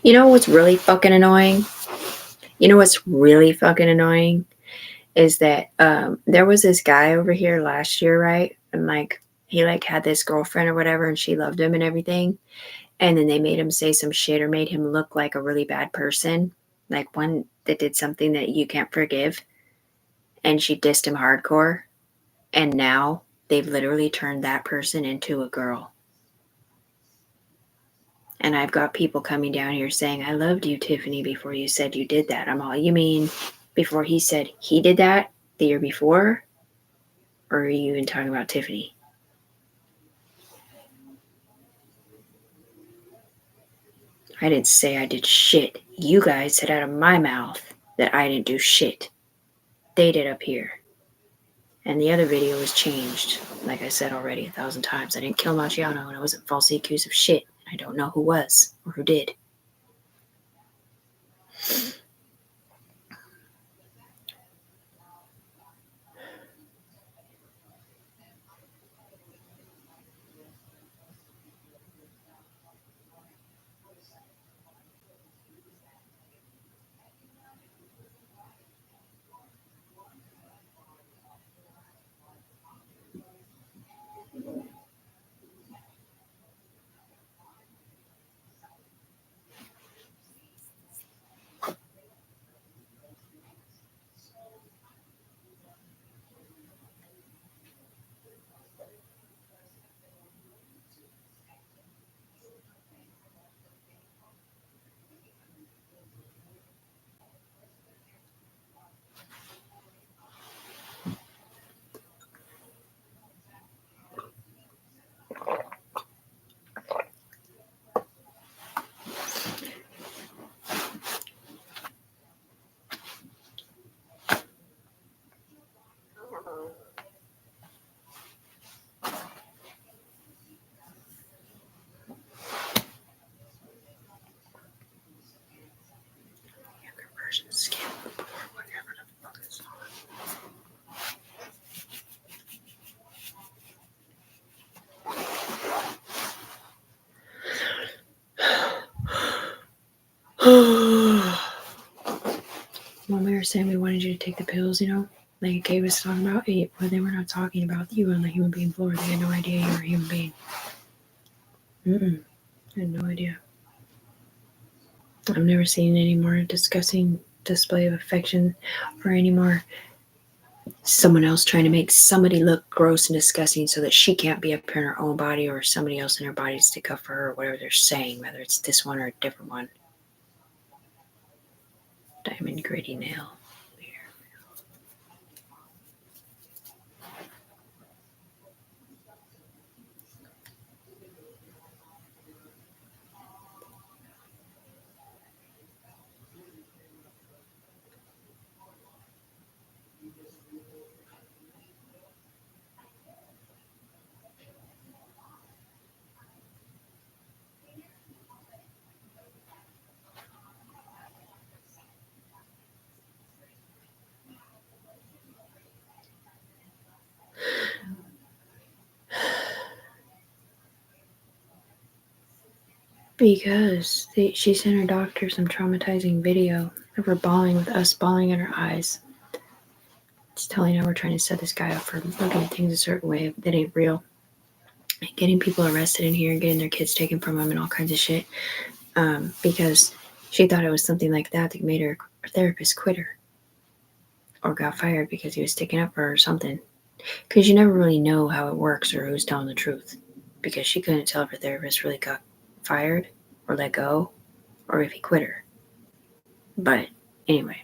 You know what's really fucking annoying? Is that there was this guy over here last year, right? And like he like had this girlfriend or whatever, and she loved him and everything. And then they made him say some shit or made him look like a really bad person, like one that did something that you can't forgive. And she dissed him hardcore. And now they've literally turned that person into a girl. And I've got people coming down here saying, I loved you, Tiffany, before you said you did that. I'm all, you mean before he said he did that the year before? Or are you even talking about Tiffany? I didn't say I did shit. You guys said out of my mouth that I didn't do shit. They did up here. And the other video was changed. Like I said already 1,000 times. I didn't kill Marciano and I wasn't falsely accused of shit. I don't know who was or who did. When we were saying we wanted you to take the pills, like Kay was talking about, but they were not talking about you on the human being floor. They had no idea you were a human being. I had no idea. I've never seen any more disgusting display of affection or any more someone else trying to make somebody look gross and disgusting so that she can't be up in her own body or somebody else in her body to stick up for her or whatever they're saying, whether it's this one or a different one. Diamond gritty nail. Because she sent her doctor some traumatizing video of her bawling with us bawling in her eyes. It's telling her we're trying to set this guy up for looking at things a certain way that ain't real. Getting people arrested in here and getting their kids taken from them and all kinds of shit. Because she thought it was something like that made her therapist quit her. Or got fired because he was sticking up for her or something. Because you never really know how it works or who's telling the truth. Because she couldn't tell if her therapist really got fired or let go or if he quit her. But anyway.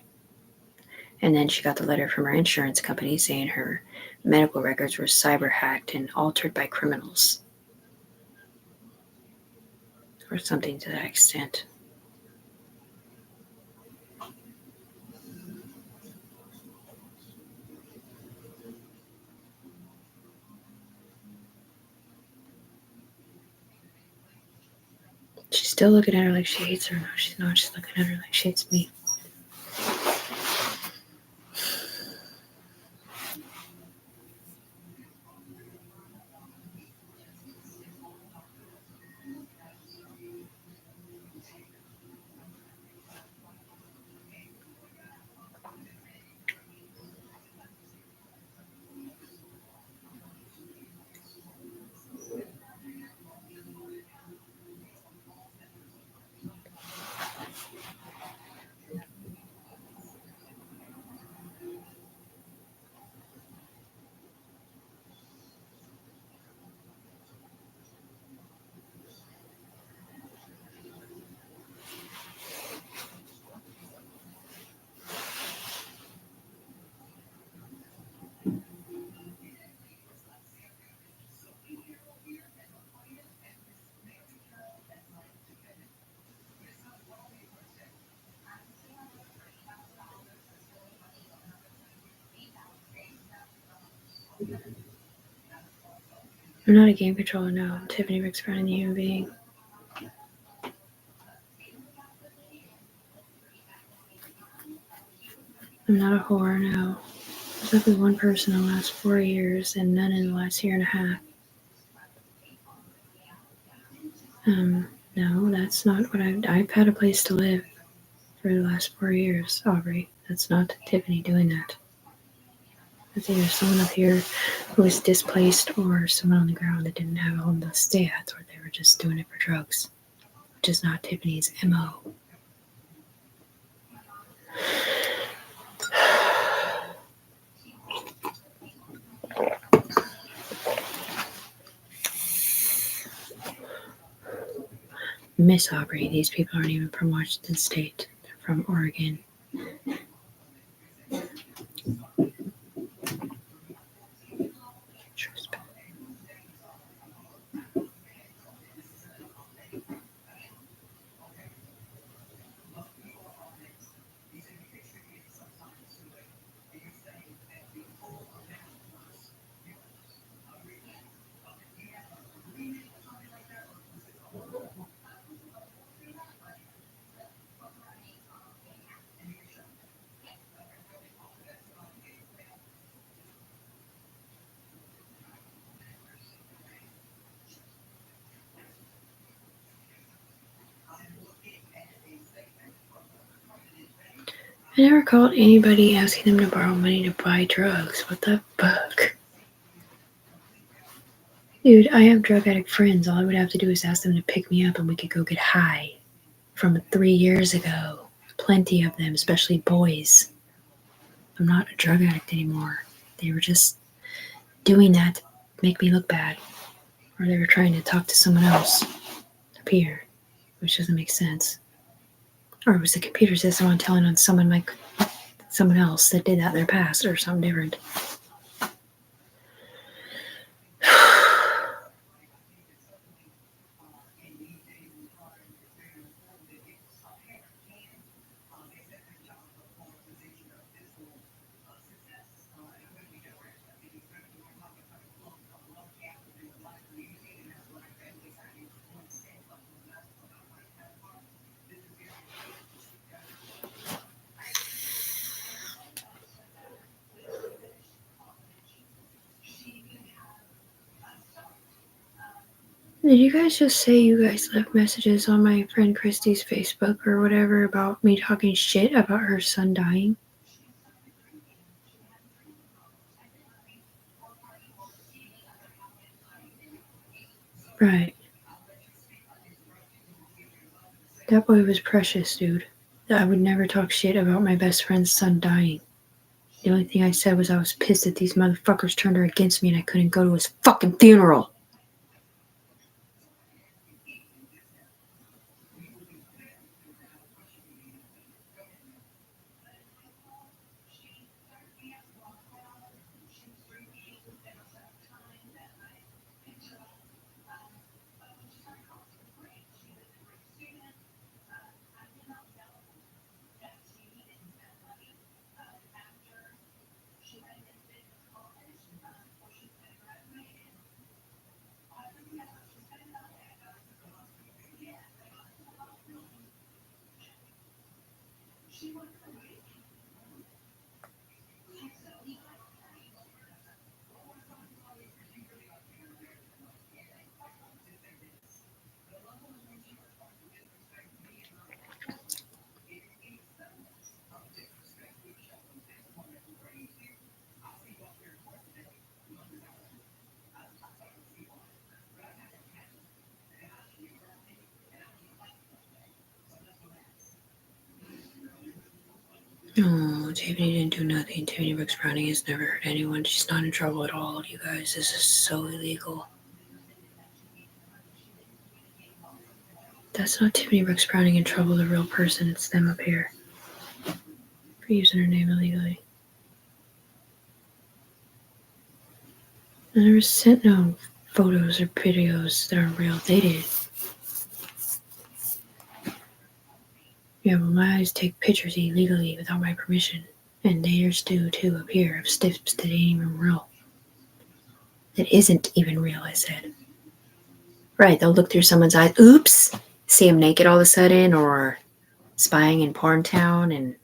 And then she got the letter from her insurance company saying her medical records were cyber hacked and altered by criminals. Or something to that extent. She's still looking at her like she hates her. No, she's not. She's looking at her like she hates me. I'm not a game controller, no. I'm Tiffany Ricks Brown, the human being. I'm not a whore, no. I slept with one person in the last 4 years and none in the last year and a half. No, that's not what I've had a place to live for the last 4 years, Aubrey. That's not Tiffany doing that. That's either someone up here who was displaced or someone on the ground that didn't have a home to stay at, or they were just doing it for drugs, which is not Tiffany's MO. Miss Aubrey, these people aren't even from Washington State. They're from Oregon. I never called anybody asking them to borrow money to buy drugs. What the fuck? Dude, I have drug addict friends. All I would have to do is ask them to pick me up and we could go get high. From 3 years ago. Plenty of them, especially boys. I'm not a drug addict anymore. They were just doing that to make me look bad. Or they were trying to talk to someone else up here, which doesn't make sense. Or it was the computer system on telling on someone else that did that in their past or something different. Did you guys just say you guys left messages on my friend Christy's Facebook or whatever about me talking shit about her son dying? Right. That boy was precious, dude. I would never talk shit about my best friend's son dying. The only thing I said was I was pissed that these motherfuckers turned her against me and I couldn't go to his fucking funeral. Oh, Tiffany didn't do nothing. Tiffany Brooks Browning has never hurt anyone. She's not in trouble at all, you guys. This is so illegal. That's not Tiffany Brooks Browning in trouble, the real person. It's them up here for using her name illegally. I never sent no photos or videos that aren't real. They did. Yeah, well, my eyes take pictures illegally without my permission. And theirs do, too, up here, of stiffs that ain't even real. That isn't even real, I said. Right, they'll look through someone's eyes. Oops! See him naked all of a sudden, or spying in Porn Town and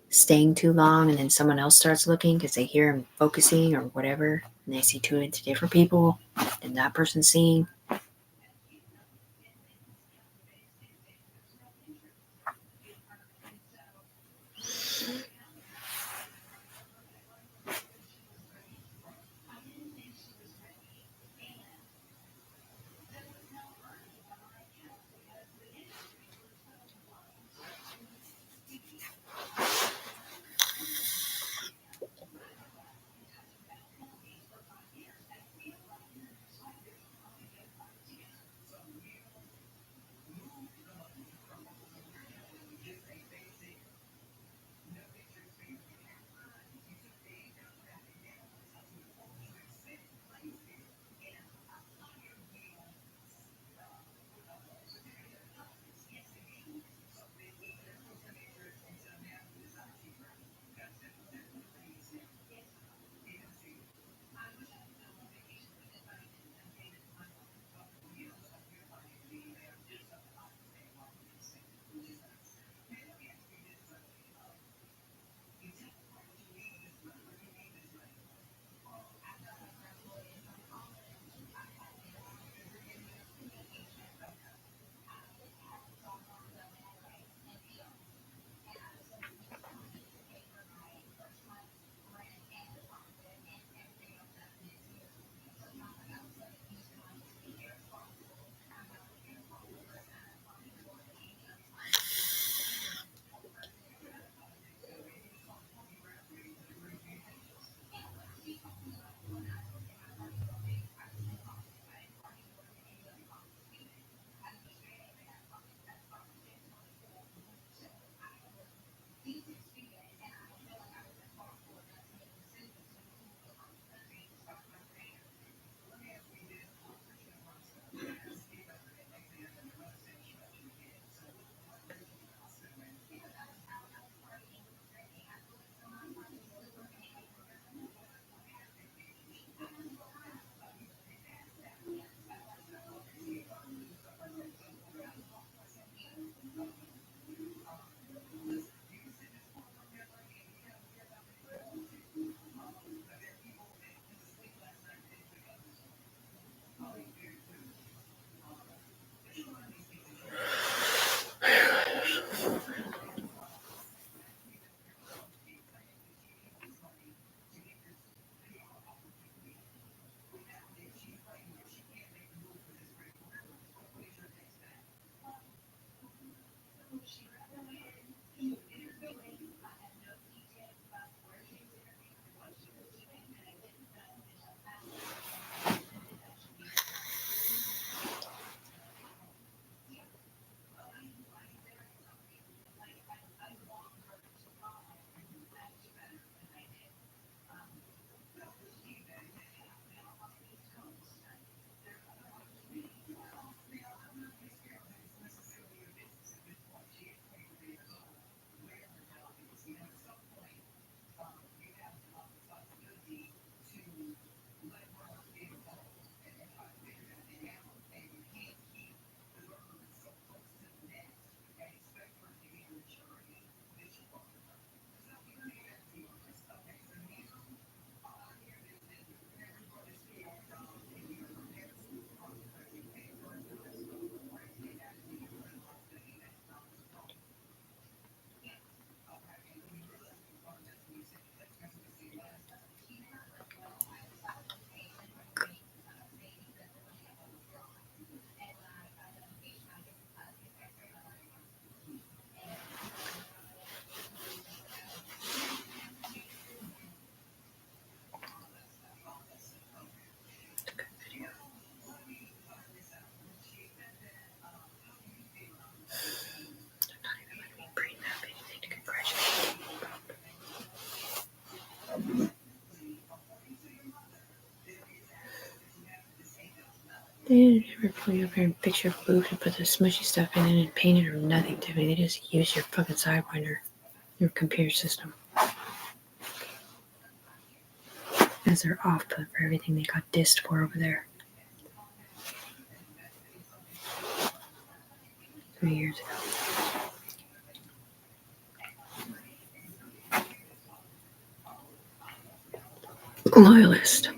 staying too long, and then someone else starts looking because they hear him focusing or whatever, and they see two different people, and that person's seeing. They never pull you up here and fix your boobs and put the smushy stuff in it and paint it or nothing, Tiffany. They just use your fucking Sidewinder, your computer system, as their output for everything they got dissed for over there 3 years ago. Loyalist.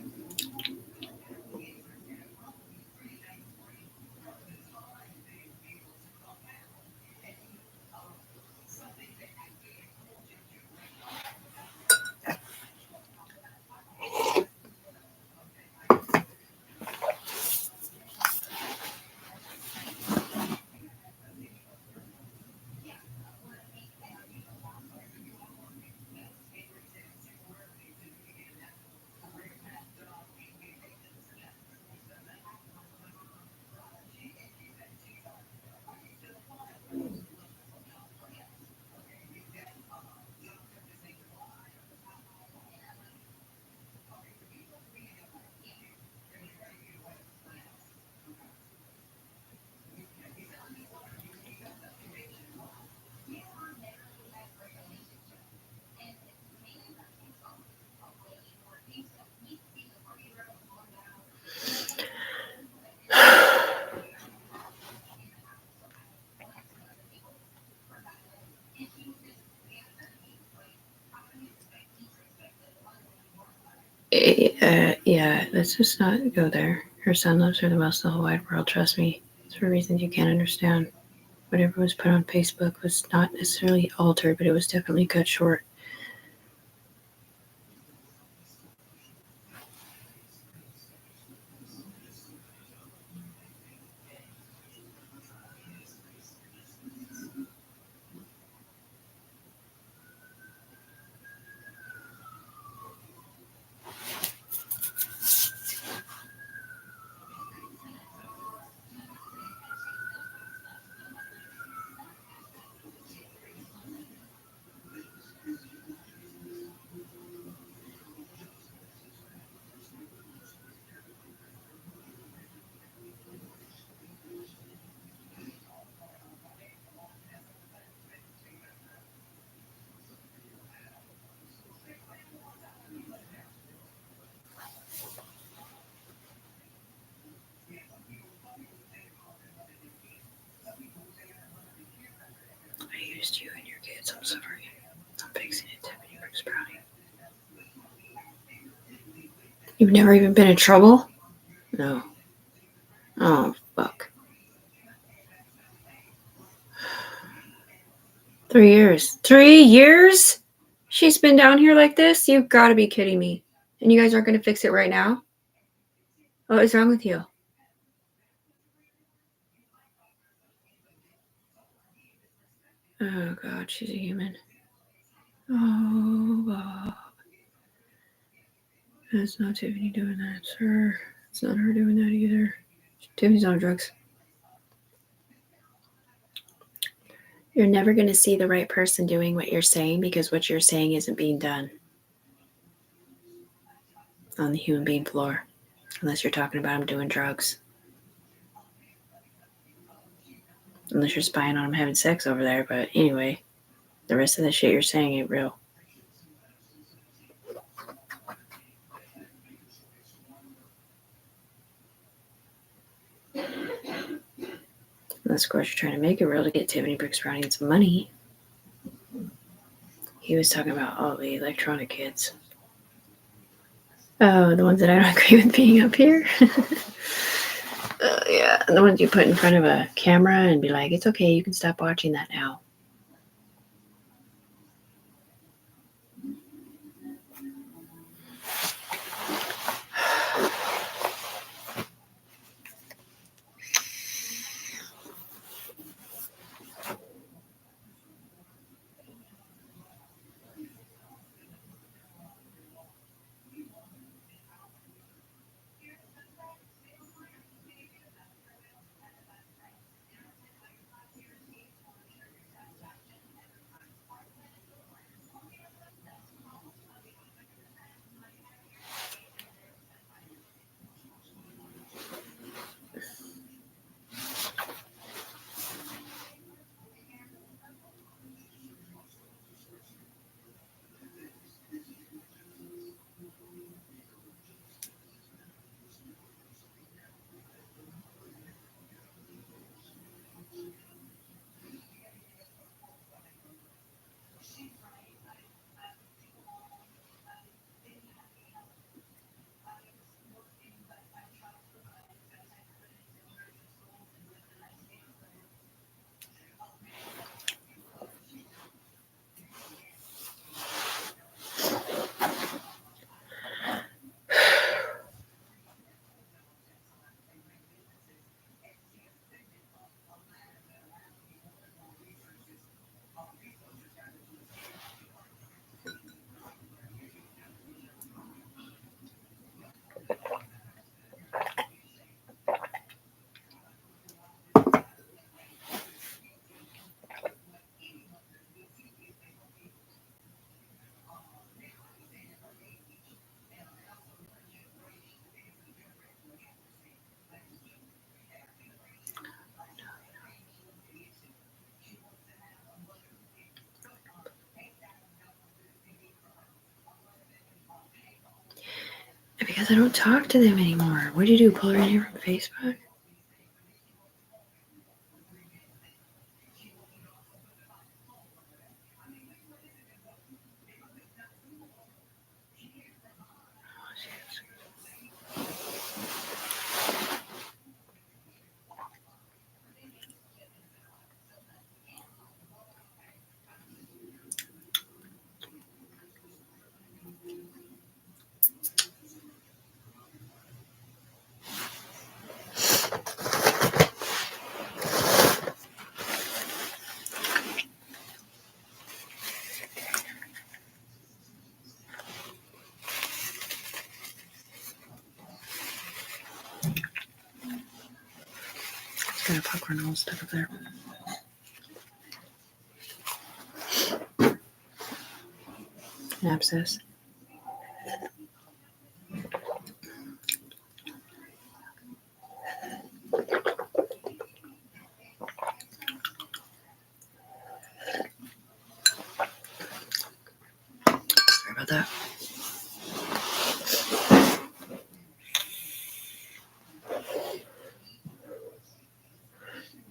Yeah, let's just not go there. Her son loves her the most in the whole wide world, trust me. It's for reasons you can't understand. Whatever was put on Facebook was not necessarily altered, but it was definitely cut short. I used you and your kids. I'm sorry. I'm fixing it, Tiffany Brooks Browning. You've never even been in trouble? No. Oh, fuck. 3 years. 3 years? She's been down here like this? You've got to be kidding me. And you guys aren't going to fix it right now? What is wrong with you? Oh, God, she's a human. Oh, Bob. That's not Tiffany doing that. It's her. It's not her doing that either. Tiffany's on drugs. You're never going to see the right person doing what you're saying because what you're saying isn't being done on the human being floor. Unless you're talking about them doing drugs. Unless you're spying on them having sex over there. But anyway, the rest of the shit you're saying ain't real. Unless, of course, you're trying to make it real to get Tiffany Brooks Browning some money. He was talking about all the electronic kids. Oh, the ones that I don't agree with being up here? Yeah, the ones you put in front of a camera and be like, it's okay, you can stop watching that now. Because I don't talk to them anymore. What do you do? Pull her in here from Facebook? It's got a popcorn all stuck up there. An abscess. Sorry about that.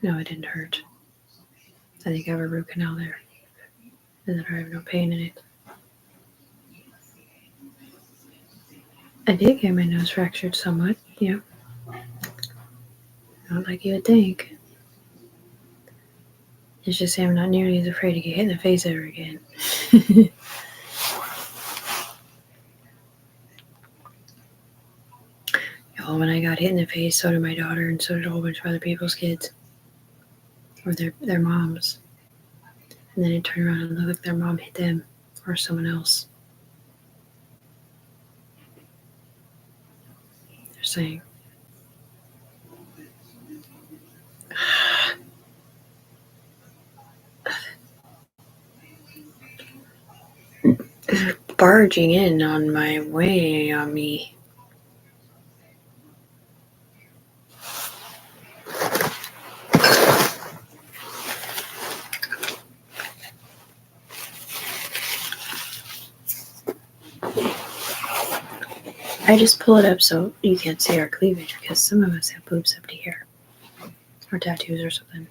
No, it didn't hurt. I think I have a root canal there. And that I have no pain in it. I did get my nose fractured somewhat, yeah. Not like you would think. It's just I'm not nearly as afraid to get hit in the face ever again. Well, when I got hit in the face, so did my daughter, and so did a whole bunch of other people's kids. Or their moms. And then it turned around and looked like their mom hit them or someone else. They're saying. Barging in on my way on me. I just pull it up so you can't see our cleavage because some of us have boobs up to here. Or tattoos or something.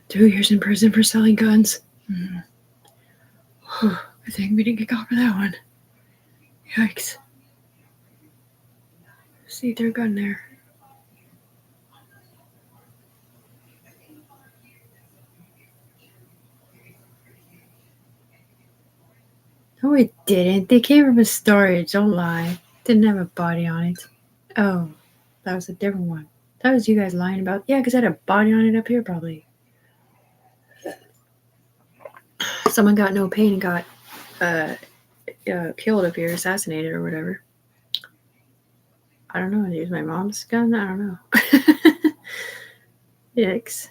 Two years in prison for selling guns. I think we didn't get caught for that one. Yikes. See, their gun there. No, it didn't. They came from a storage. Don't lie. Didn't have a body on it. Oh, that was a different one. That was you guys lying about. Yeah, because I had a body on it up here, probably. Someone got no pain and got killed up here, assassinated or whatever. I don't know. It was my mom's gun. I don't know. Yikes.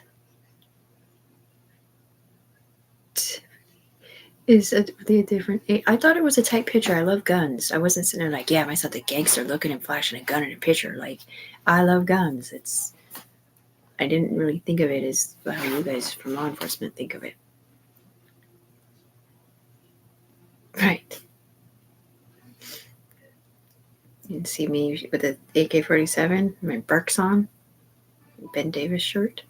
Is a really different. I thought it was a tight picture. I love guns. I wasn't sitting there like, yeah, myself the gangster looking and flashing a gun in a picture. Like, I love guns. I didn't really think of it as how you guys from law enforcement think of it. Right. You can see me with the AK-47, my Berks on, Ben Davis shirt.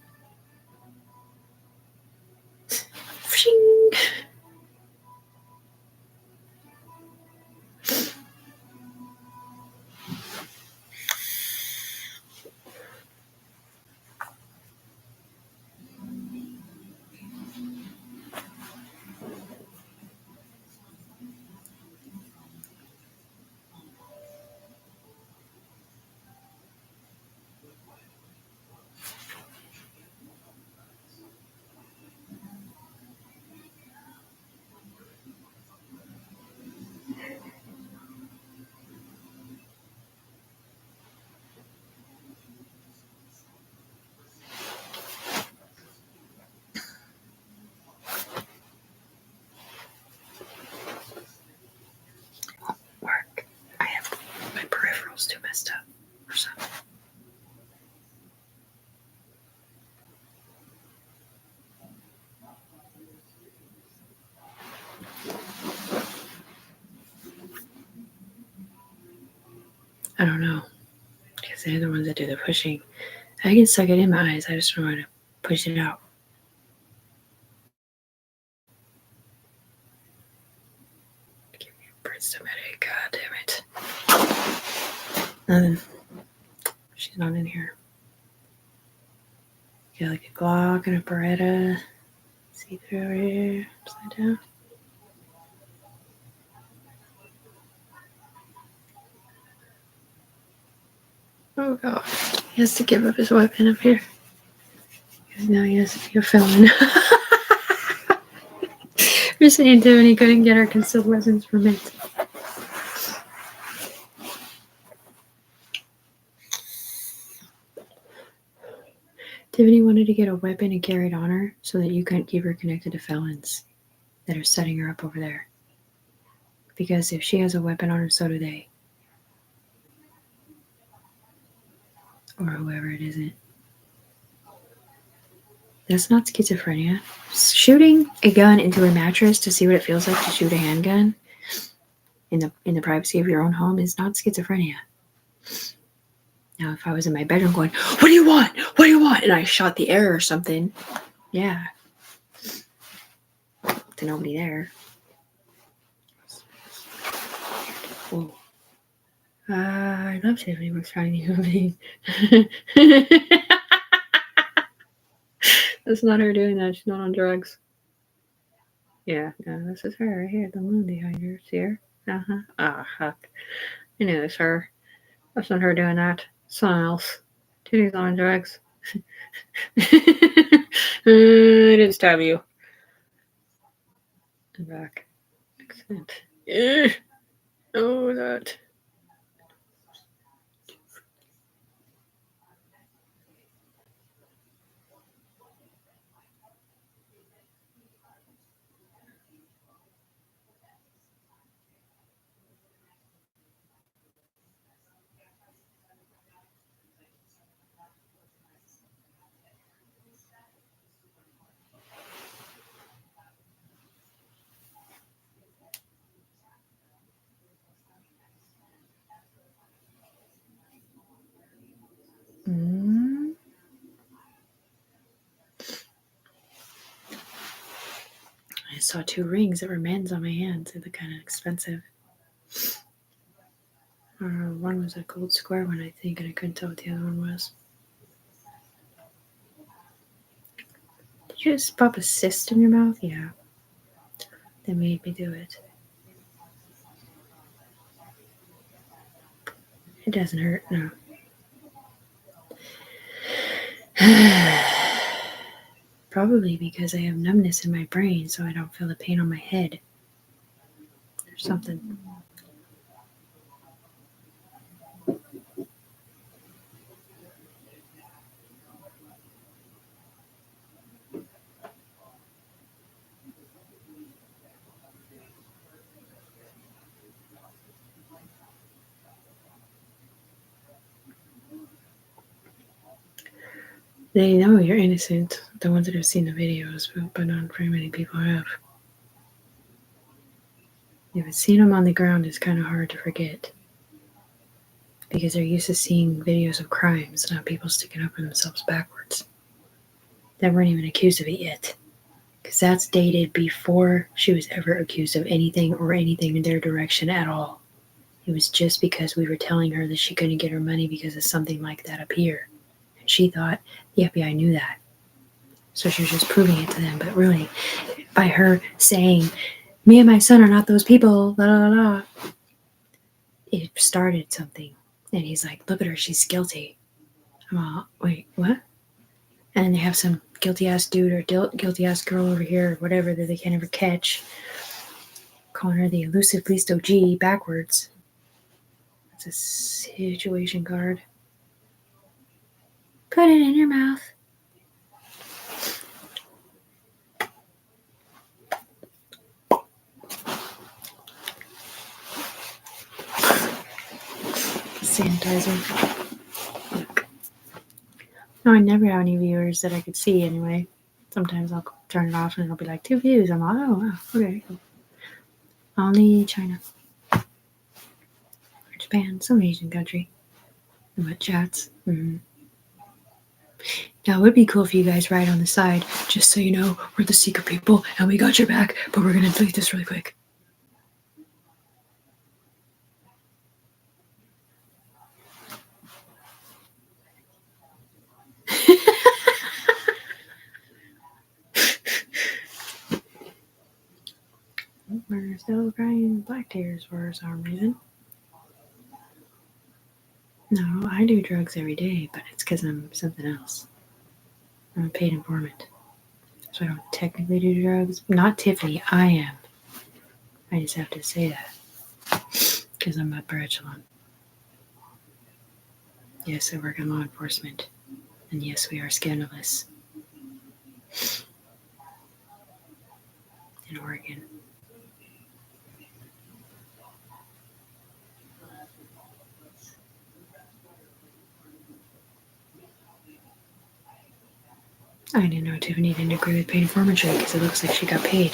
I don't know. Because they're the ones that do the pushing. I can suck it in my eyes. I just don't know how to push it out. Give me a brainstem headache. God damn it. Nothing. She's not in here. Got like a Glock and a Beretta. See through over here. Upside down. Oh god. He has to give up his weapon up here. Because now he has to be a felon. We're saying Tiffany couldn't get her concealed weapons permit. Tiffany wanted to get a weapon and carry it on her so that you couldn't keep her connected to felons that are setting her up over there. Because if she has a weapon on her, so do they. Or whoever it isn't. That's not schizophrenia. Shooting a gun into a mattress to see what it feels like to shoot a handgun in the privacy of your own home is not schizophrenia. Now, if I was in my bedroom going, "What do you want? What do you want?" and I shot the air or something, yeah. To nobody there. Whoa. I love Tiffany was trying to movie. That's not her doing that. She's not on drugs. Yeah, no, this is her right here. The moon behind her. See her? Uh-huh. Ah, fuck. I knew it was her. That's not her doing that. Someone else. Tiffany's on drugs. I didn't stab you. I'm back. Excellent. Oh, that. I saw 2 rings that were men's on my hands. They look kind of expensive. One was a gold square one, I think, and I couldn't tell what the other one was. Did you just pop a cyst in your mouth? Yeah. They made me do it. It doesn't hurt, no. Probably because I have numbness in my brain, so I don't feel the pain on my head. Or something. They know you're innocent, the ones that have seen the videos, but not very many people have. If it's seen them on the ground, it's kind of hard to forget. Because they're used to seeing videos of crimes, not people sticking up for themselves backwards. That weren't even accused of it yet. Because that's dated before she was ever accused of anything or anything in their direction at all. It was just because we were telling her that she couldn't get her money because of something like that up here. And she thought the FBI knew that. So she was just proving it to them. But really, by her saying, "Me and my son are not those people," la la la, it started something. And he's like, "Look at her, she's guilty." I'm all, "Wait, what?" And they have some guilty ass dude or guilty ass girl over here or whatever that they can't ever catch, calling her the elusive least OG backwards. That's a situation card. Put it in your mouth. Sanitizer. No, I never have any viewers that I could see anyway. Sometimes I'll turn it off and it'll be like 2 views. I'm like, oh, wow, okay. Only China. Which Japan, some Asian country. What chats? Mm-hmm. Now, it would be cool if you guys write on the side, just so you know, we're the secret people and we got your back, but we're going to delete this really quick. We're still crying black tears for some reason. No, I do drugs every day, but it's because I'm something else. I'm a paid informant. So I don't technically do drugs. Not Tiffany, I am. I just have to say that. Because I'm upper echelon. Yes, I work in law enforcement. And yes, we are scandalous. In Oregon. I didn't know Tiffany didn't agree with paid informantry because it looks like she got paid.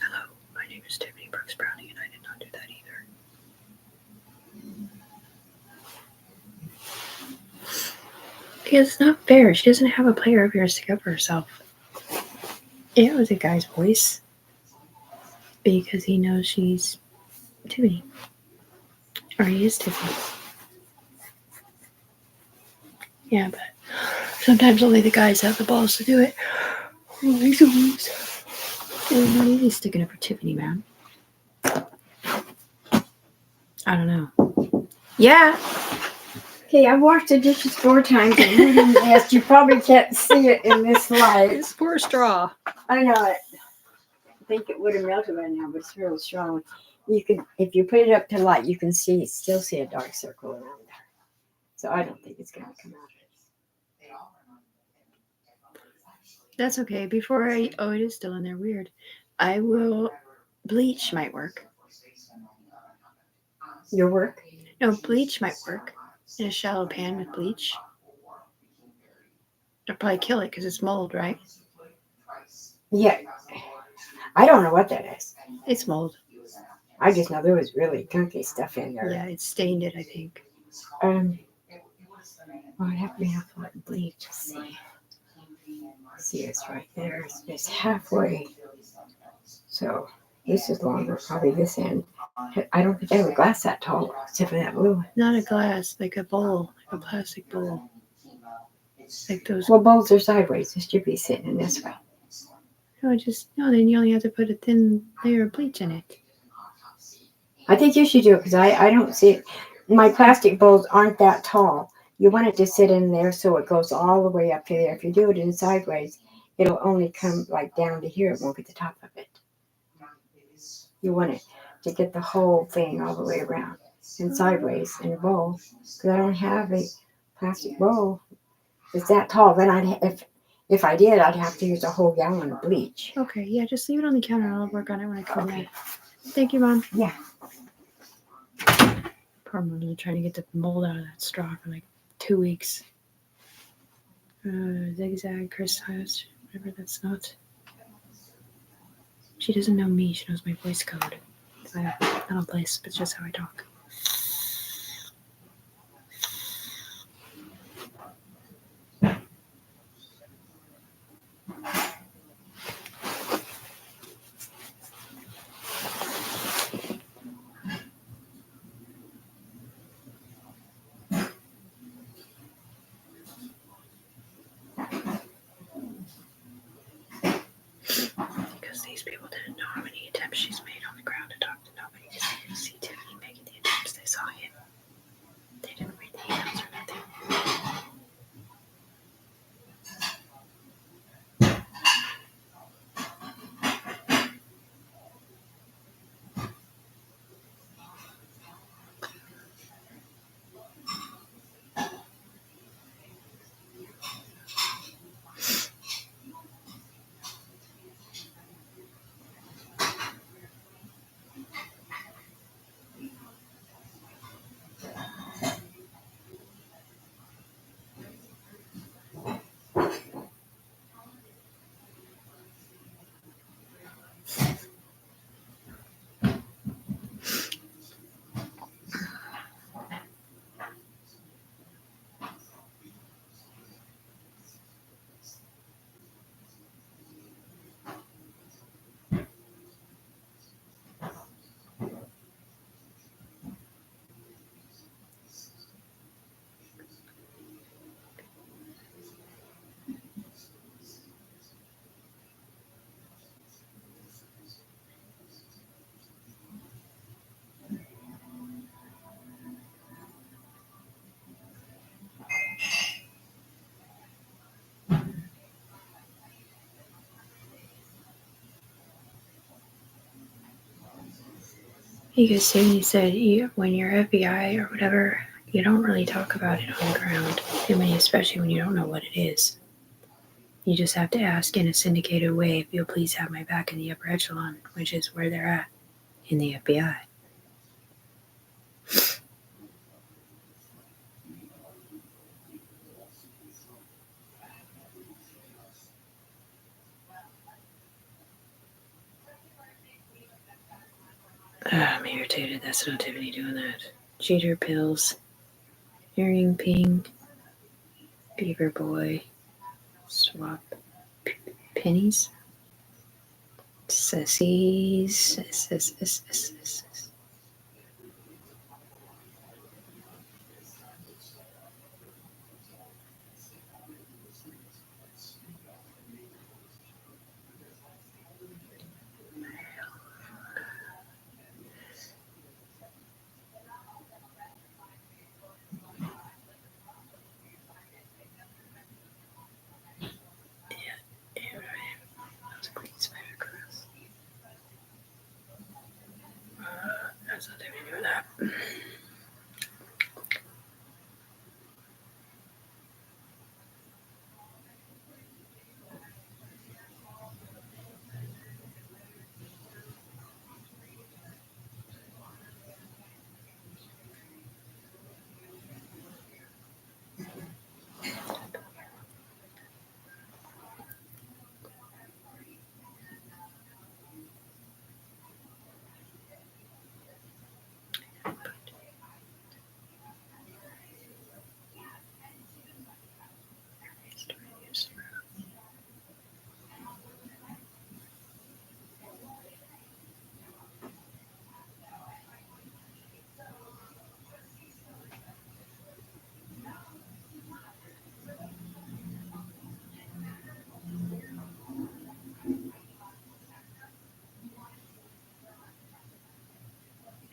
Hello, my name is Tiffany Brooks Browning, and I did not do that either. Because it's not fair. She doesn't have a player of yours to cover herself. Yeah, it was a guy's voice. Because he knows she's Tiffany. Or he is Tiffany. Yeah, but sometimes only the guys have the balls to do it. It's not easy sticking up for Tiffany, man. I don't know. Yeah. Okay, I've washed the dishes 4 times and moving this. You probably can't see it in this light. It's poor straw. I know it. I think it would have melted by now, but it's really strong. You can, if you put it up to light, you can still see a dark circle around there. So I don't think it's going to come out. That's okay. Before I... Oh, it is still in there. Weird. I will... Bleach might work. Your work? No, bleach might work. In a shallow pan with bleach. It'll probably kill it because it's mold, right? Yeah. I don't know what that is. It's mold. I just know there was really gunky stuff in there. Yeah, it stained it, I think. Well, I'd have to be enough like bleach to see. See, it's right there. It's halfway. So this is longer, probably this end. I don't think I have a glass that tall, except for that blue. Not a glass, like a bowl, like a plastic bowl. Like those. Well, bowls are sideways. This should be sitting in this way. No, then you only have to put a thin layer of bleach in it. I think you should do it because I don't see it. My plastic bowls aren't that tall. You want it to sit in there so it goes all the way up to there. If you do it in sideways, it'll only come like down to here. It won't get the top of it. You want it to get the whole thing all the way around and sideways in a bowl. Because I don't have a plastic bowl that's that tall. Then if I did, I'd have to use a whole gallon of bleach. Okay, yeah, just leave it on the counter and I'll work on it when I come Okay. back. Thank you, Mom. Yeah. Poor Mom was trying to get the mold out of that straw for like 2 weeks. Zigzag, Chris House, whatever that's not. She doesn't know me, she knows my voice code. I don't play, it's just how I talk. Because these people didn't know how many attempts she's made on the ground to talk to nobody. Because they didn't see Tiffany making the attempts, they saw him. They didn't read the emails or nothing. Because Tiffany said when you're FBI or whatever, you don't really talk about it on the ground. I mean, especially when you don't know what it is. You just have to ask in a syndicated way if you'll please have my back in the upper echelon, which is where they're at, in the FBI. I'm irritated. That's not Tiffany doing that. Cheater pills. Earring ping. Beaver boy. Swap pennies. Sissies. That's not Tiffany doing that.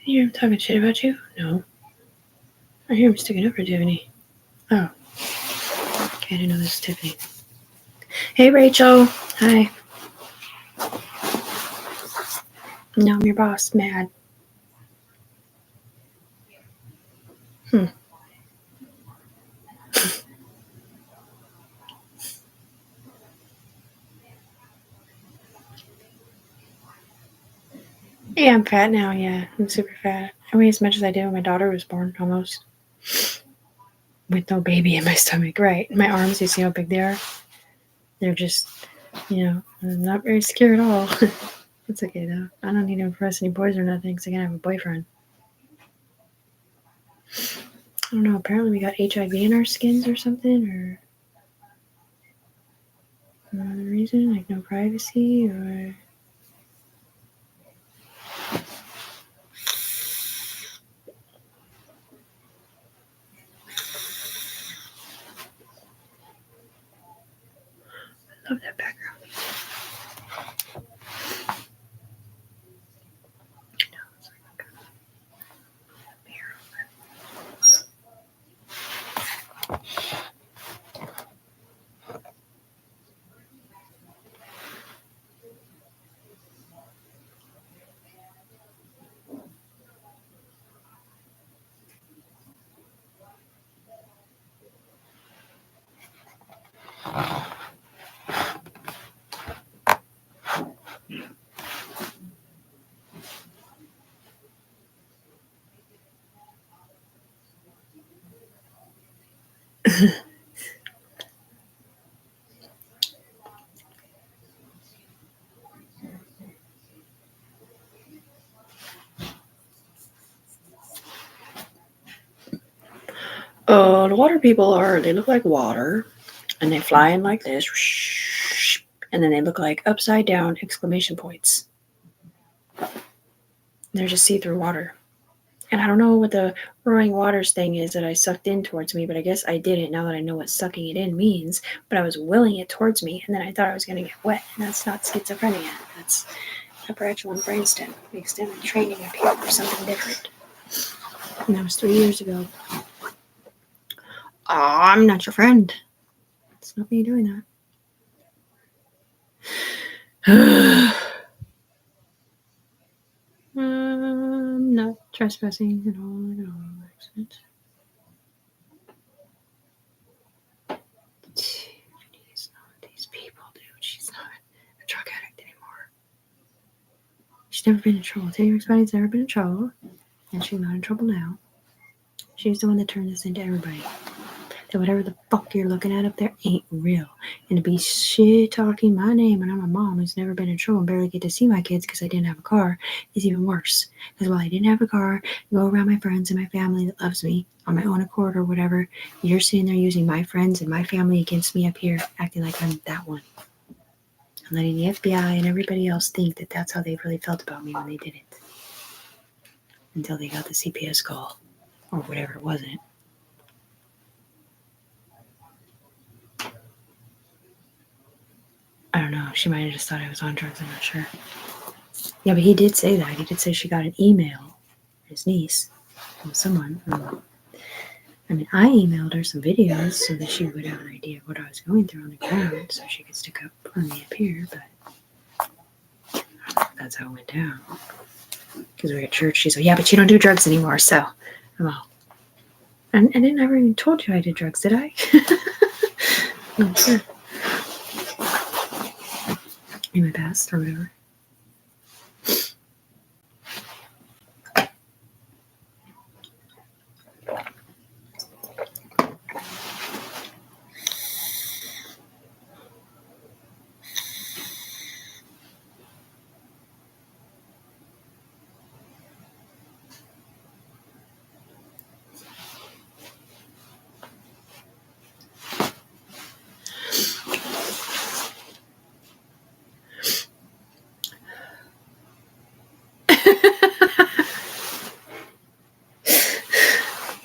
You hear him talking shit about you? No. I hear him sticking up for Tiffany. Oh. Okay, I didn't know this was Tiffany. Hey, Rachel. Hi. No, I'm your boss. Mad. Yeah, I'm fat now. Yeah, I'm super fat. I weigh as much as I did when my daughter was born, almost. With no baby in my stomach. Right. My arms, you see how big they are? They're just, I'm not very secure at all. It's okay, though. I don't need to impress any boys or nothing because I can have a boyfriend. I don't know. Apparently, we got HIV in our skins or something, or no other reason, like no privacy, or. I love that background. The water people they look like water, and they fly in like this, and then they look like upside down exclamation points. They're just see-through water. And I don't know what the roaring waters thing is that I sucked in towards me, but I guess I didn't now that I know what sucking it in means. But I was willing it towards me, and then I thought I was going to get wet, and that's not schizophrenia. That's upper echelon brainstem. We extended training up here for something different. And that was 3 years ago. I'm not your friend. It's not me doing that. I'm not trespassing and all accidents. Tiffany's not these people, dude. She's not a drug addict anymore. She's never been in trouble. Everybody's never been in trouble, and she's not in trouble now. She's the one that turned this into everybody. That whatever the fuck you're looking at up there ain't real. And to be shit talking my name when I'm a mom who's never been in trouble and barely get to see my kids because I didn't have a car is even worse. Because while I didn't have a car, go around my friends and my family that loves me on my own accord or whatever, you're sitting there using my friends and my family against me up here, acting like I'm that one. And letting the FBI and everybody else think that that's how they really felt about me when they didn't. Until they got the CPS call. Or whatever it wasn't. I don't know. She might have just thought I was on drugs. I'm not sure. Yeah, but he did say that. He did say she got an email, his niece, from someone. I mean, I emailed her some videos so that she would have an idea of what I was going through on the ground so she could stick up for me up here, but I don't know if that's how it went down. Because we were at church. She's like, yeah, but you don't do drugs anymore, so I'm all. And I didn't ever even told you I did drugs, did I? I'm sure. In my past or whatever.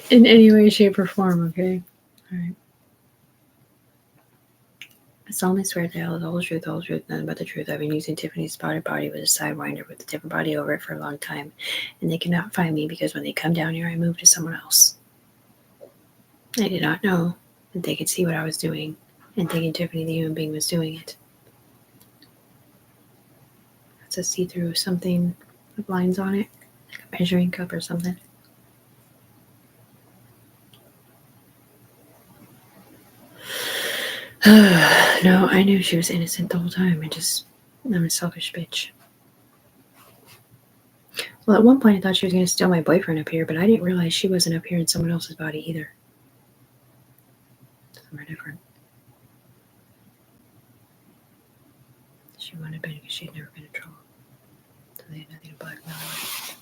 In any way, shape, or form, okay? Alright. I solemnly swear to tell the whole truth, nothing but the truth. I've been using Tiffany's spotted body with a sidewinder with a different body over it for a long time, and they cannot find me because when they come down here, I move to someone else. I did not know that they could see what I was doing and thinking Tiffany the human being was doing it. It's a see-through something with lines on it, like a measuring cup or something. No, I knew she was innocent the whole time. I'm a selfish bitch. Well, at one point I thought she was going to steal my boyfriend up here, but I didn't realize she wasn't up here in someone else's body either. Somewhere different. She wouldn't have been because she had never been in trouble. So they had nothing to blackmail her.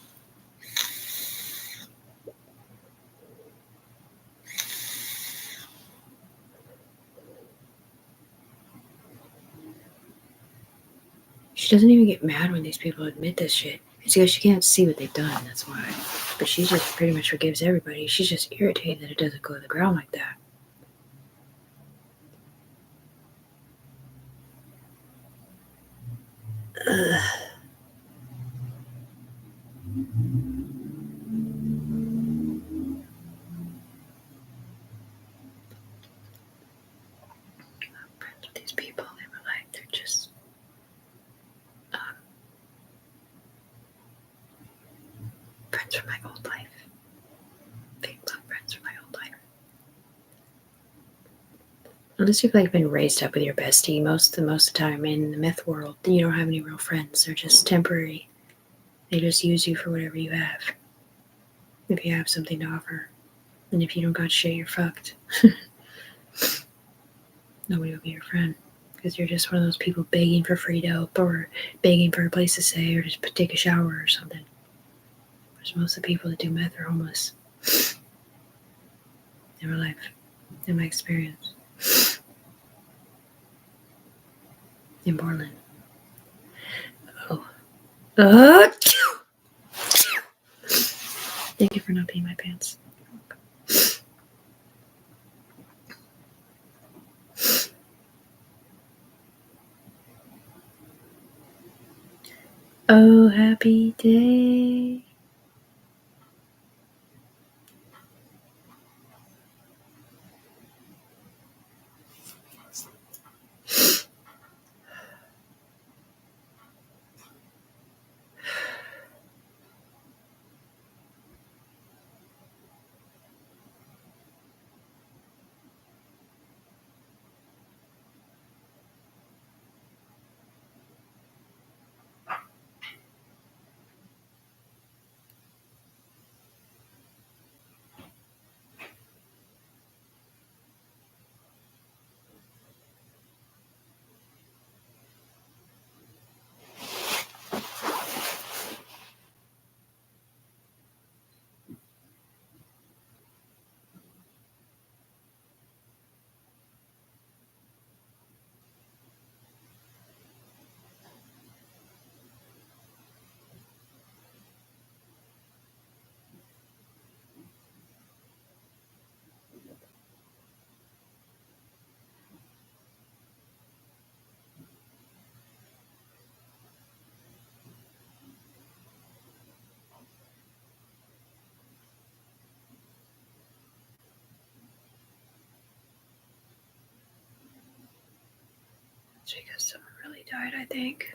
She doesn't even get mad when these people admit this shit. It's because she can't see what they've done, that's why. But she just pretty much forgives everybody. She's just irritated that it doesn't go to the ground like that. Ugh. I'm friends with these people in my life. They're just friends from my old life. Big love friends from my old life. Unless you've been raised up with your bestie most of the time in the myth world, you don't have any real friends. They're just temporary. They just use you for whatever you have. If you have something to offer. And if you don't got shit, you're fucked. Nobody will be your friend. Because you're just one of those people begging for free dope or begging for a place to stay or just take a shower or something. Whereas most of the people that do meth are homeless. In real life. In my experience. In Portland. Oh. Thank you for not peeing my pants. Oh, happy day. It's because someone really died, I think.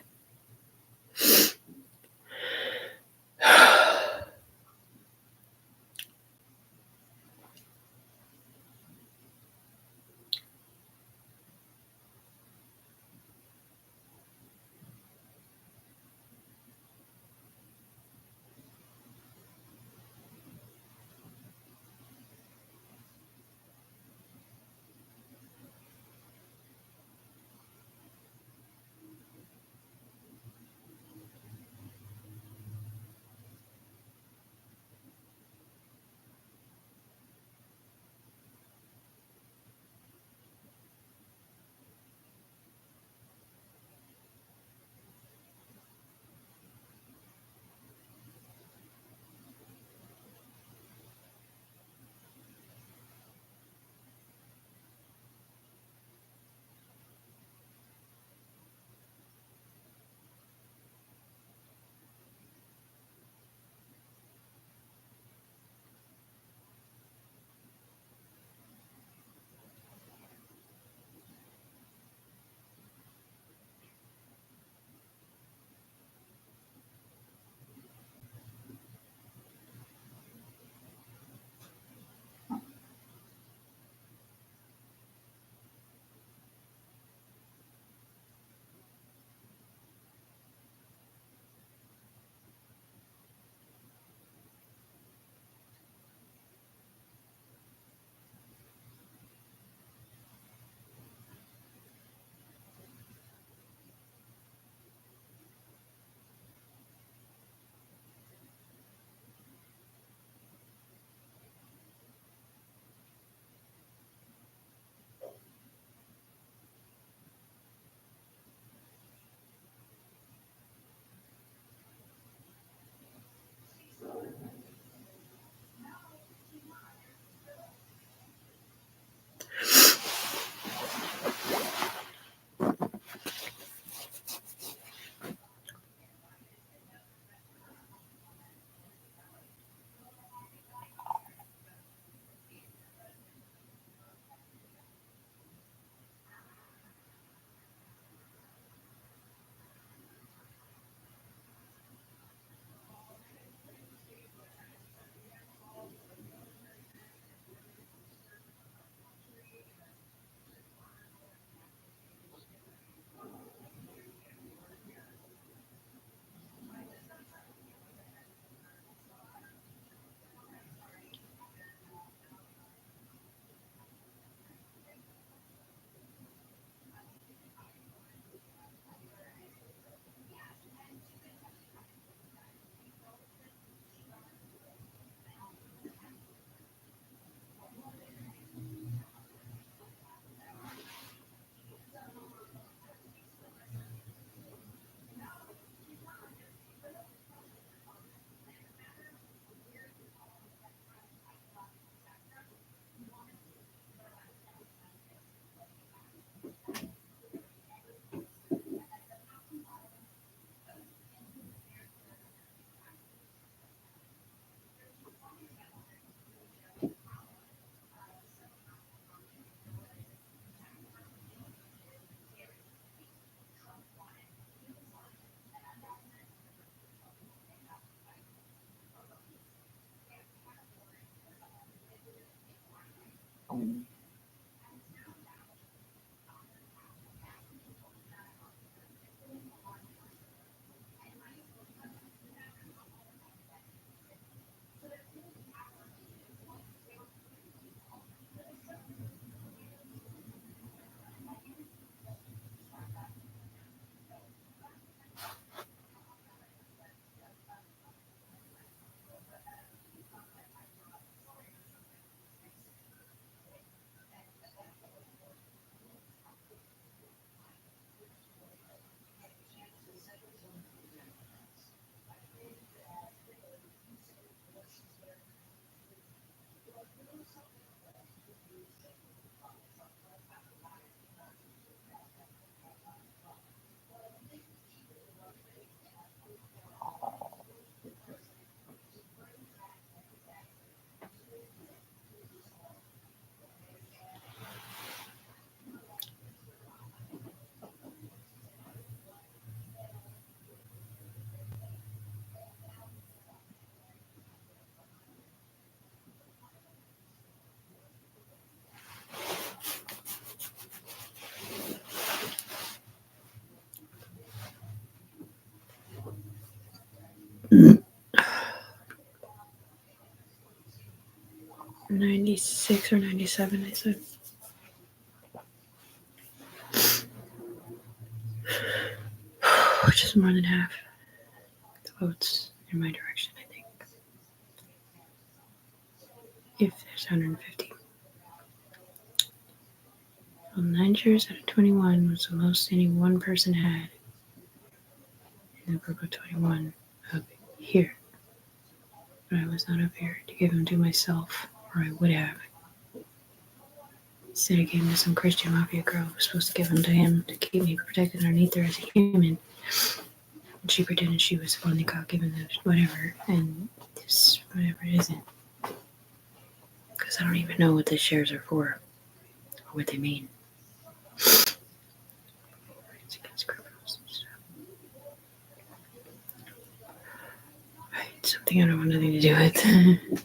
96 or 97, I said. Which is more than half the votes in my direction, I think. If there's 150. Well, 9 jurors out of 21 was the most any one person had in the group of 21 up here. But I was not up here to give them to myself, or I would have. Instead, I gave him to some Christian mafia girl who was supposed to give them to him to keep me protected underneath her as a human. And she pretended she was the one that got given the whatever, and this whatever isn't. Because I don't even know what the shares are for, or what they mean. It's against criminals and stuff. Right, something I don't want nothing to do with.